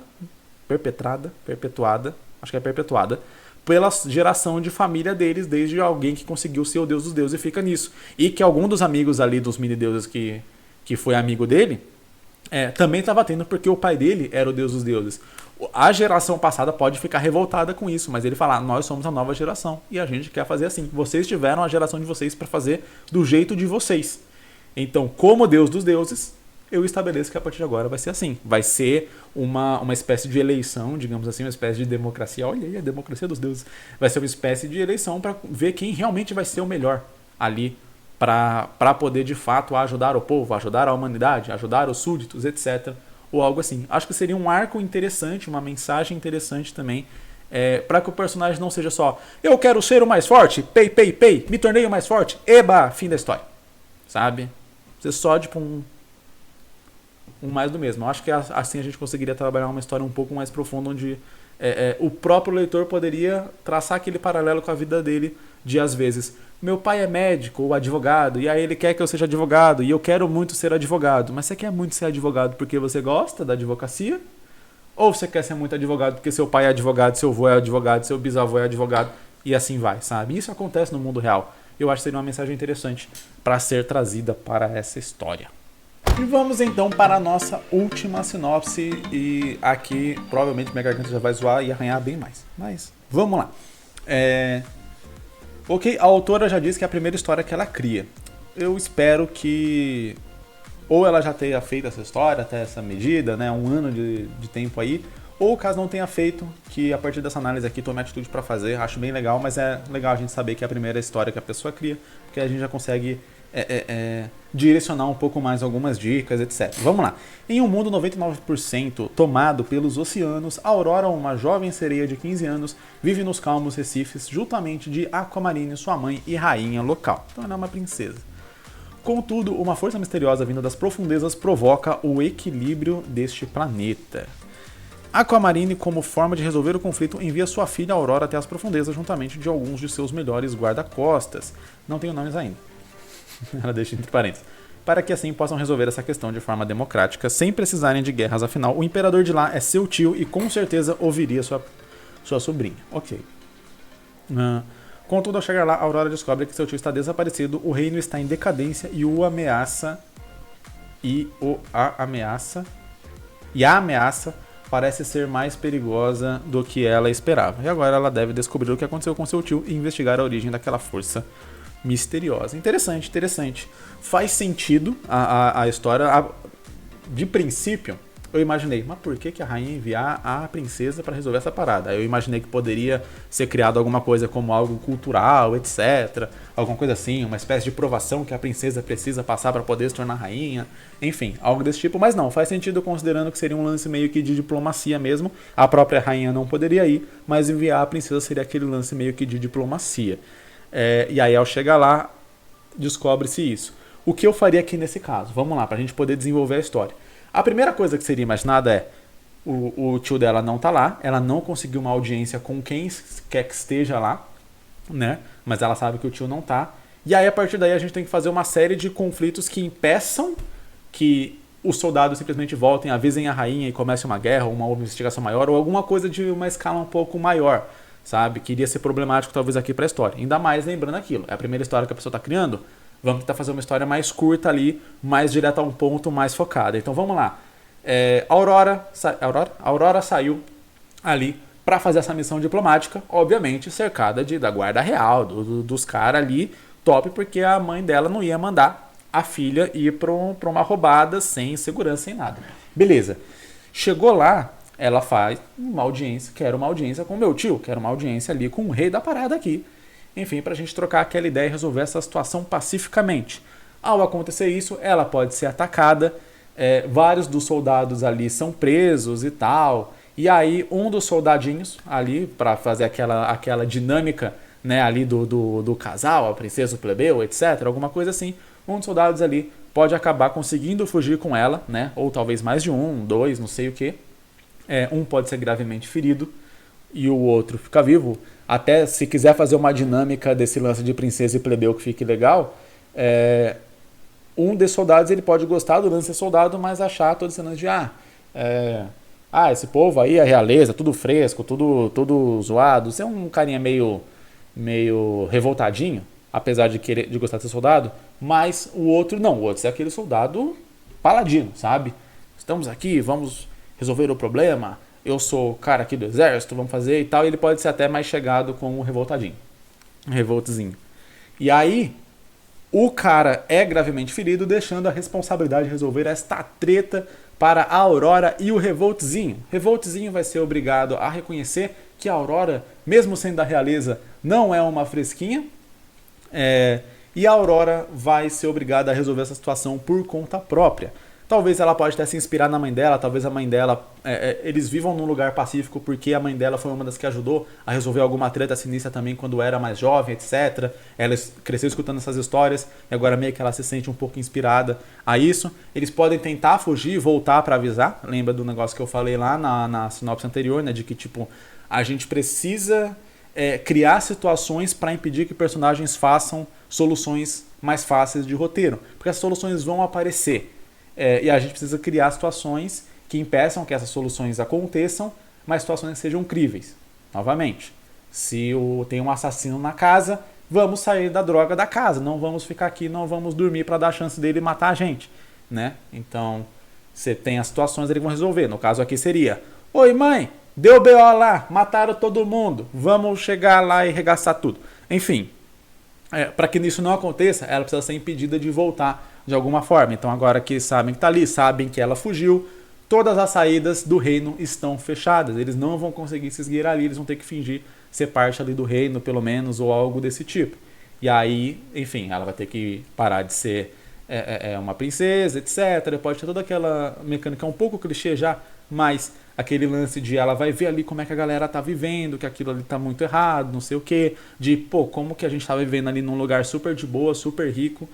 acho que é perpetuada, pela geração de família deles, desde alguém que conseguiu ser o deus dos deuses e fica nisso. E que algum dos amigos ali, dos mini-deuses que foi amigo dele, também estava tendo porque o pai dele era o deus dos deuses. A geração passada pode ficar revoltada com isso, mas ele fala, nós somos a nova geração e a gente quer fazer assim. Vocês tiveram a geração de vocês para fazer do jeito de vocês. Então, como deus dos deuses, eu estabeleço que a partir de agora vai ser assim. Vai ser uma espécie de eleição, digamos assim, uma espécie de democracia. Olha aí, a democracia dos deuses. Vai ser uma espécie de eleição para ver quem realmente vai ser o melhor ali para poder, de fato, ajudar o povo, ajudar a humanidade, ajudar os súditos, etc. Ou algo assim. Acho que seria um arco interessante, uma mensagem interessante também, para que o personagem não seja só eu quero ser o mais forte, pei, me tornei o mais forte, eba, fim da história. Sabe? Ser só, tipo, um mais do mesmo. Eu acho que assim a gente conseguiria trabalhar uma história um pouco mais profunda, onde o próprio leitor poderia traçar aquele paralelo com a vida dele, de às vezes, meu pai é médico ou advogado, e aí ele quer que eu seja advogado, e eu quero muito ser advogado. Mas você quer muito ser advogado porque você gosta da advocacia? Ou você quer ser muito advogado porque seu pai é advogado, seu avô é advogado, seu bisavô é advogado, e assim vai, sabe? Isso acontece no mundo real. Eu acho que seria uma mensagem interessante para ser trazida para essa história. E vamos então para a nossa última sinopse, e aqui provavelmente minha garganta já vai zoar e arranhar bem mais. Mas vamos lá. Ok, a autora já disse que é a primeira história que ela cria. Eu espero que ou ela já tenha feito essa história até essa medida, né, um ano de tempo aí, ou caso não tenha feito, que a partir dessa análise aqui tome atitude para fazer. Acho bem legal, mas é legal a gente saber que é a primeira história que a pessoa cria, porque a gente já consegue direcionar um pouco mais algumas dicas, etc. Vamos lá. Em um mundo 99% tomado pelos oceanos, Aurora, uma jovem sereia de 15 anos, vive nos calmos recifes, juntamente de Aquamarine, sua mãe e rainha local. Então ela é uma princesa. Contudo, uma força misteriosa vinda das profundezas provoca o equilíbrio deste planeta. Aquamarine, como forma de resolver o conflito, envia sua filha Aurora até as profundezas, juntamente de alguns de seus melhores guarda-costas. Não tenho nomes ainda. Ela deixa entre parênteses. Para que assim possam resolver essa questão de forma democrática, sem precisarem de guerras, afinal, o imperador de lá é seu tio e com certeza ouviria sua sobrinha. Ok. Contudo, ao chegar lá, Aurora descobre que seu tio está desaparecido, o reino está em decadência e a ameaça parece ser mais perigosa do que ela esperava. E agora ela deve descobrir o que aconteceu com seu tio e investigar a origem daquela força misteriosa. Interessante, interessante. Faz sentido a história. De princípio, eu imaginei, mas por que a rainha ia enviar a princesa para resolver essa parada? Aí eu imaginei que poderia ser criado alguma coisa como algo cultural, etc. Alguma coisa assim, uma espécie de provação que a princesa precisa passar para poder se tornar rainha. Enfim, algo desse tipo. Mas não, faz sentido considerando que seria um lance meio que de diplomacia mesmo. A própria rainha não poderia ir, mas enviar a princesa seria aquele lance meio que de diplomacia. E aí ao chegar lá, descobre-se isso. O que eu faria aqui nesse caso? Vamos lá, para a gente poder desenvolver a história. A primeira coisa que seria imaginada é o tio dela não tá lá, ela não conseguiu uma audiência com quem quer que esteja lá, né? Mas ela sabe que o tio não tá. E aí a partir daí a gente tem que fazer uma série de conflitos que impeçam que os soldados simplesmente voltem, avisem a rainha e comece uma guerra, ou uma investigação maior, ou alguma coisa de uma escala um pouco maior, sabe? Que iria ser problemático talvez aqui para a história. Ainda mais lembrando aquilo, é a primeira história que a pessoa está criando. Vamos tentar fazer uma história mais curta ali, mais direta a um ponto, mais focada. Então vamos lá. A Aurora saiu ali para fazer essa missão diplomática, obviamente cercada da guarda real, dos caras ali, top, porque a mãe dela não ia mandar a filha ir para uma roubada sem segurança, sem nada. Beleza. Chegou lá, ela faz uma audiência, quero uma audiência com meu tio, quero uma audiência ali com o rei da parada aqui. Enfim, para a gente trocar aquela ideia e resolver essa situação pacificamente. Ao acontecer isso, ela pode ser atacada, vários dos soldados ali são presos e tal, e aí um dos soldadinhos ali, para fazer aquela dinâmica, né, ali do casal, a princesa, o plebeu, etc., alguma coisa assim, um dos soldados ali pode acabar conseguindo fugir com ela, né, ou talvez mais de um, dois, não sei o que. Um pode ser gravemente ferido e o outro fica vivo. Até se quiser fazer uma dinâmica desse lance de princesa e plebeu que fique legal, um desses soldados ele pode gostar do lance de soldado, mas achar todo esse lance de esse povo aí, a realeza, tudo fresco, tudo zoado. Você é um carinha meio revoltadinho, apesar de gostar de ser soldado, mas o outro não, o outro é aquele soldado paladino, sabe? Estamos aqui, vamos resolver o problema. Eu sou o cara aqui do exército, vamos fazer e tal, e ele pode ser até mais chegado com o revoltadinho. Revoltezinho. E aí, o cara é gravemente ferido, deixando a responsabilidade de resolver esta treta para a Aurora e o Revoltezinho. Revoltezinho vai ser obrigado a reconhecer que a Aurora, mesmo sendo da realeza, não é uma fresquinha. E a Aurora vai ser obrigada a resolver essa situação por conta própria. Talvez ela pode até se inspirar na mãe dela, talvez a mãe dela, eles vivam num lugar pacífico porque a mãe dela foi uma das que ajudou a resolver alguma treta sinistra também quando era mais jovem, etc. Ela cresceu escutando essas histórias e agora meio que ela se sente um pouco inspirada a isso. Eles podem tentar fugir e voltar para avisar. Lembra do negócio que eu falei lá na sinopse anterior, né? De que tipo, a gente precisa criar situações para impedir que personagens façam soluções mais fáceis de roteiro. Porque as soluções vão aparecer. E a gente precisa criar situações que impeçam que essas soluções aconteçam, mas situações que sejam críveis. Novamente, se tem um assassino na casa, vamos sair da droga da casa, não vamos ficar aqui, não vamos dormir para dar a chance dele matar a gente, né? Então, você tem as situações que eles vão resolver. No caso aqui seria: oi mãe, deu BO lá, mataram todo mundo, vamos chegar lá e regaçar tudo. Enfim, para que isso não aconteça, ela precisa ser impedida de voltar de alguma forma. Então agora que sabem que está ali, sabem que ela fugiu, todas as saídas do reino estão fechadas. Eles não vão conseguir se esgueirar ali, eles vão ter que fingir ser parte ali do reino, pelo menos, ou algo desse tipo. E aí, enfim, ela vai ter que parar de ser uma princesa, etc. Pode ter toda aquela mecânica um pouco clichê já, mas aquele lance de ela vai ver ali como é que a galera tá vivendo, que aquilo ali tá muito errado, não sei o quê, de, como que a gente tá vivendo ali num lugar super de boa, super rico,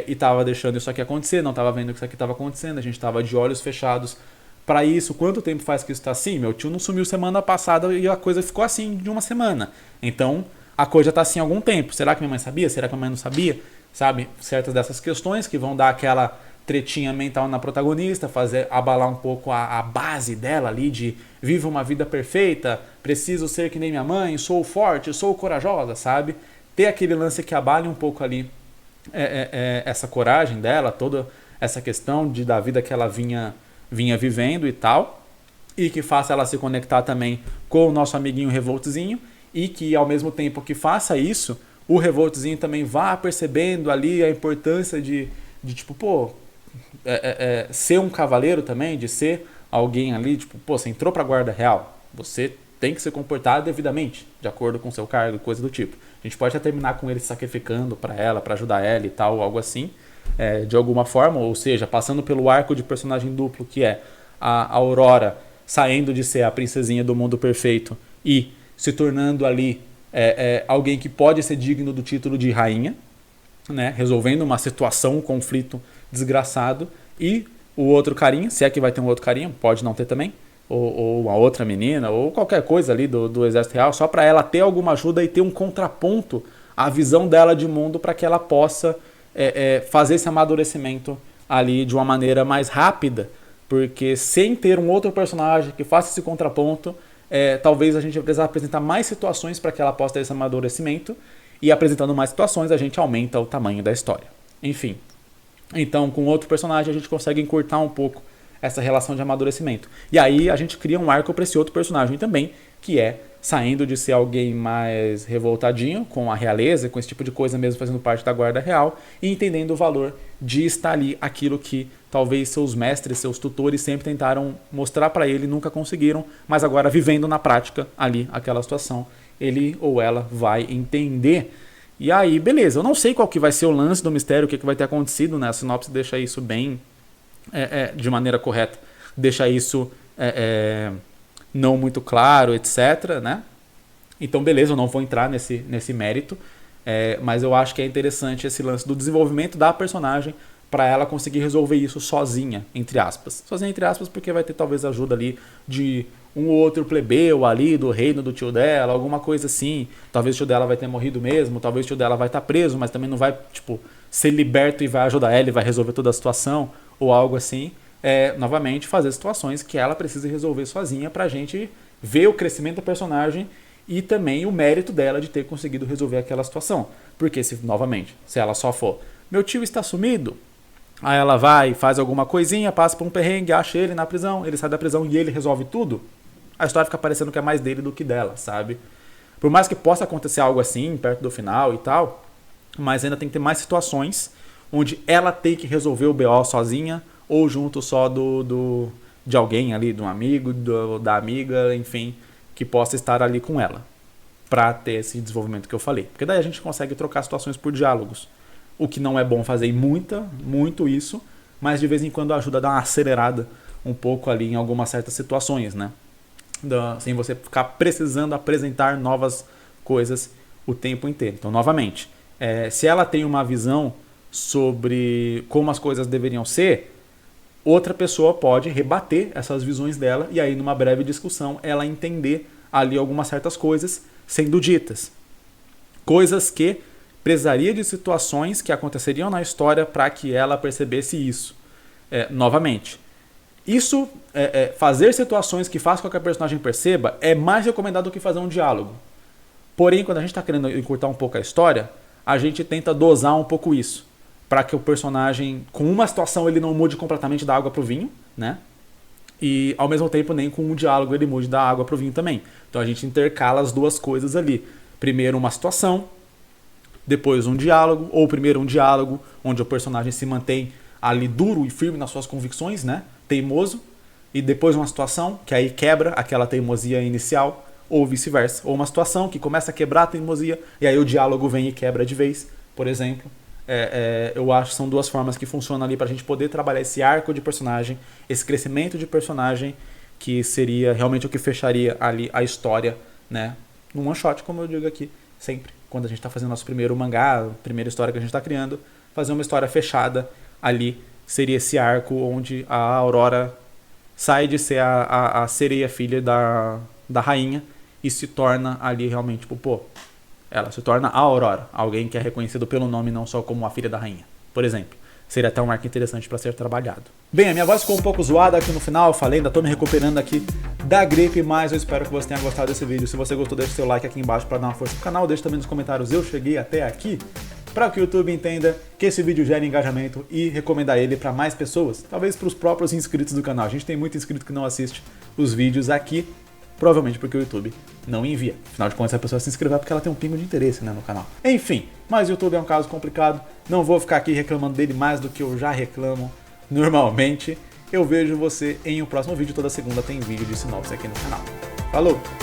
e tava deixando isso aqui acontecer, não tava vendo que isso aqui tava acontecendo, a gente tava de olhos fechados para isso. Quanto tempo faz que isso tá assim? Meu tio não sumiu semana passada e a coisa ficou assim de uma semana. Então, a coisa tá assim há algum tempo. Será que minha mãe sabia? Será que minha mãe não sabia? Sabe? Certas dessas questões que vão dar aquela tretinha mental na protagonista, abalar um pouco a base dela ali de viva uma vida perfeita, preciso ser que nem minha mãe, sou forte, sou corajosa, sabe? Ter aquele lance que abale um pouco ali essa coragem dela, toda essa questão da vida que ela vinha vivendo e tal. e que faça ela se conectar também com o nosso amiguinho Revoltzinho, e que ao mesmo tempo que faça isso, o Revoltzinho também vá percebendo ali a importância de tipo, pô, ser um cavaleiro também, de ser alguém ali, tipo, pô, você entrou pra guarda real, você tem que se comportar devidamente, de acordo com o seu cargo, coisa do tipo. A gente pode até terminar com ele se sacrificando pra ela, pra ajudar ela e tal, algo assim, de alguma forma, ou seja, passando pelo arco de personagem duplo, que é a Aurora saindo de ser a princesinha do mundo perfeito e se tornando ali alguém que pode ser digno do título de rainha, né, resolvendo uma situação, um conflito desgraçado, e o outro carinha, se é que vai ter um outro carinha, pode não ter também, ou uma outra menina, ou qualquer coisa ali do Exército Real, só para ela ter alguma ajuda e ter um contraponto à visão dela de mundo, para que ela possa fazer esse amadurecimento ali de uma maneira mais rápida, porque sem ter um outro personagem que faça esse contraponto, talvez a gente vai precisar apresentar mais situações para que ela possa ter esse amadurecimento, e apresentando mais situações a gente aumenta o tamanho da história. Enfim, então com outro personagem a gente consegue encurtar um pouco essa relação de amadurecimento. E aí a gente cria um arco para esse outro personagem também, que é saindo de ser alguém mais revoltadinho com a realeza, com esse tipo de coisa mesmo, fazendo parte da guarda real, e entendendo o valor de estar ali, aquilo que talvez seus mestres, seus tutores sempre tentaram mostrar para ele, nunca conseguiram, mas agora vivendo na prática ali aquela situação, ele ou ela vai entender. E aí, beleza, eu não sei qual que vai ser o lance do mistério, o que vai ter acontecido, né? A sinopse deixa isso bem de maneira correta, deixa isso não muito claro, etc, né? Então beleza, eu não vou entrar nesse mérito, mas eu acho que é interessante esse lance do desenvolvimento da personagem para ela conseguir resolver isso sozinha, entre aspas. Sozinha, entre aspas, porque vai ter talvez ajuda ali de um ou outro plebeu ali do reino do tio dela, alguma coisa assim. Talvez o tio dela vai ter morrido mesmo, talvez o tio dela vai estar preso, mas também não vai, tipo, ser liberto e vai ajudar ela e vai resolver toda a situação, ou algo assim. Novamente, fazer situações que ela precisa resolver sozinha pra gente ver o crescimento do personagem e também o mérito dela de ter conseguido resolver aquela situação. Porque, novamente, se ela só for, meu tio está sumido, aí ela vai, faz alguma coisinha, passa por um perrengue, acha ele na prisão, ele sai da prisão e ele resolve tudo, a história fica parecendo que é mais dele do que dela, sabe? Por mais que possa acontecer algo assim, perto do final e tal, mas ainda tem que ter mais situações onde ela tem que resolver o BO sozinha, ou junto só de alguém ali, de um amigo, da amiga, enfim, que possa estar ali com ela, pra ter esse desenvolvimento que eu falei. Porque daí a gente consegue trocar situações por diálogos. O que não é bom fazer muito isso, mas de vez em quando ajuda a dar uma acelerada um pouco ali em algumas certas situações, né? Sem você ficar precisando apresentar novas coisas o tempo inteiro. Então, novamente, se ela tem uma visão sobre como as coisas deveriam ser, outra pessoa pode rebater essas visões dela e aí numa breve discussão ela entender ali algumas certas coisas sendo ditas. Coisas que precisaria de situações que aconteceriam na história para que ela percebesse isso. Novamente, isso, fazer situações que façam com que a personagem perceba, é mais recomendado do que fazer um diálogo. Porém, quando a gente está querendo encurtar um pouco a história, a gente tenta dosar um pouco isso, para que o personagem, com uma situação, ele não mude completamente da água para o vinho, né? E, ao mesmo tempo, nem com um diálogo ele mude da água para o vinho também. Então, a gente intercala as duas coisas ali. Primeiro, uma situação, depois um diálogo, ou primeiro um diálogo onde o personagem se mantém ali duro e firme nas suas convicções, né? Teimoso, e depois uma situação que aí quebra aquela teimosia inicial, ou vice-versa. Ou uma situação que começa a quebrar a teimosia, e aí o diálogo vem e quebra de vez, por exemplo. Eu acho que são duas formas que funcionam ali pra gente poder trabalhar esse arco de personagem, esse crescimento de personagem, que seria realmente o que fecharia ali a história, né? Num one shot, como eu digo aqui, sempre. Quando a gente está fazendo nosso primeiro mangá, a primeira história que a gente está criando, fazer uma história fechada ali seria esse arco onde a Aurora sai de ser a sereia filha da rainha e se torna ali realmente, tipo, pô, ela se torna a Aurora, alguém que é reconhecido pelo nome, não só como a filha da rainha, por exemplo. Seria até um arco interessante para ser trabalhado. Bem, a minha voz ficou um pouco zoada aqui no final, eu falei, ainda tô me recuperando aqui da gripe, mas eu espero que você tenha gostado desse vídeo. Se você gostou, deixa seu like aqui embaixo para dar uma força pro canal, deixa também nos comentários, eu cheguei até aqui. para que o YouTube entenda que esse vídeo gera engajamento e recomendar ele para mais pessoas, talvez para os próprios inscritos do canal. A gente tem muito inscrito que não assiste os vídeos aqui, provavelmente porque o YouTube não envia. Afinal de contas, a pessoa se inscrever porque ela tem um pingo de interesse, né, no canal. Enfim, mas o YouTube é um caso complicado, não vou ficar aqui reclamando dele mais do que eu já reclamo normalmente. Eu vejo você em um próximo vídeo, toda segunda tem vídeo de sinopse aqui no canal. Falou!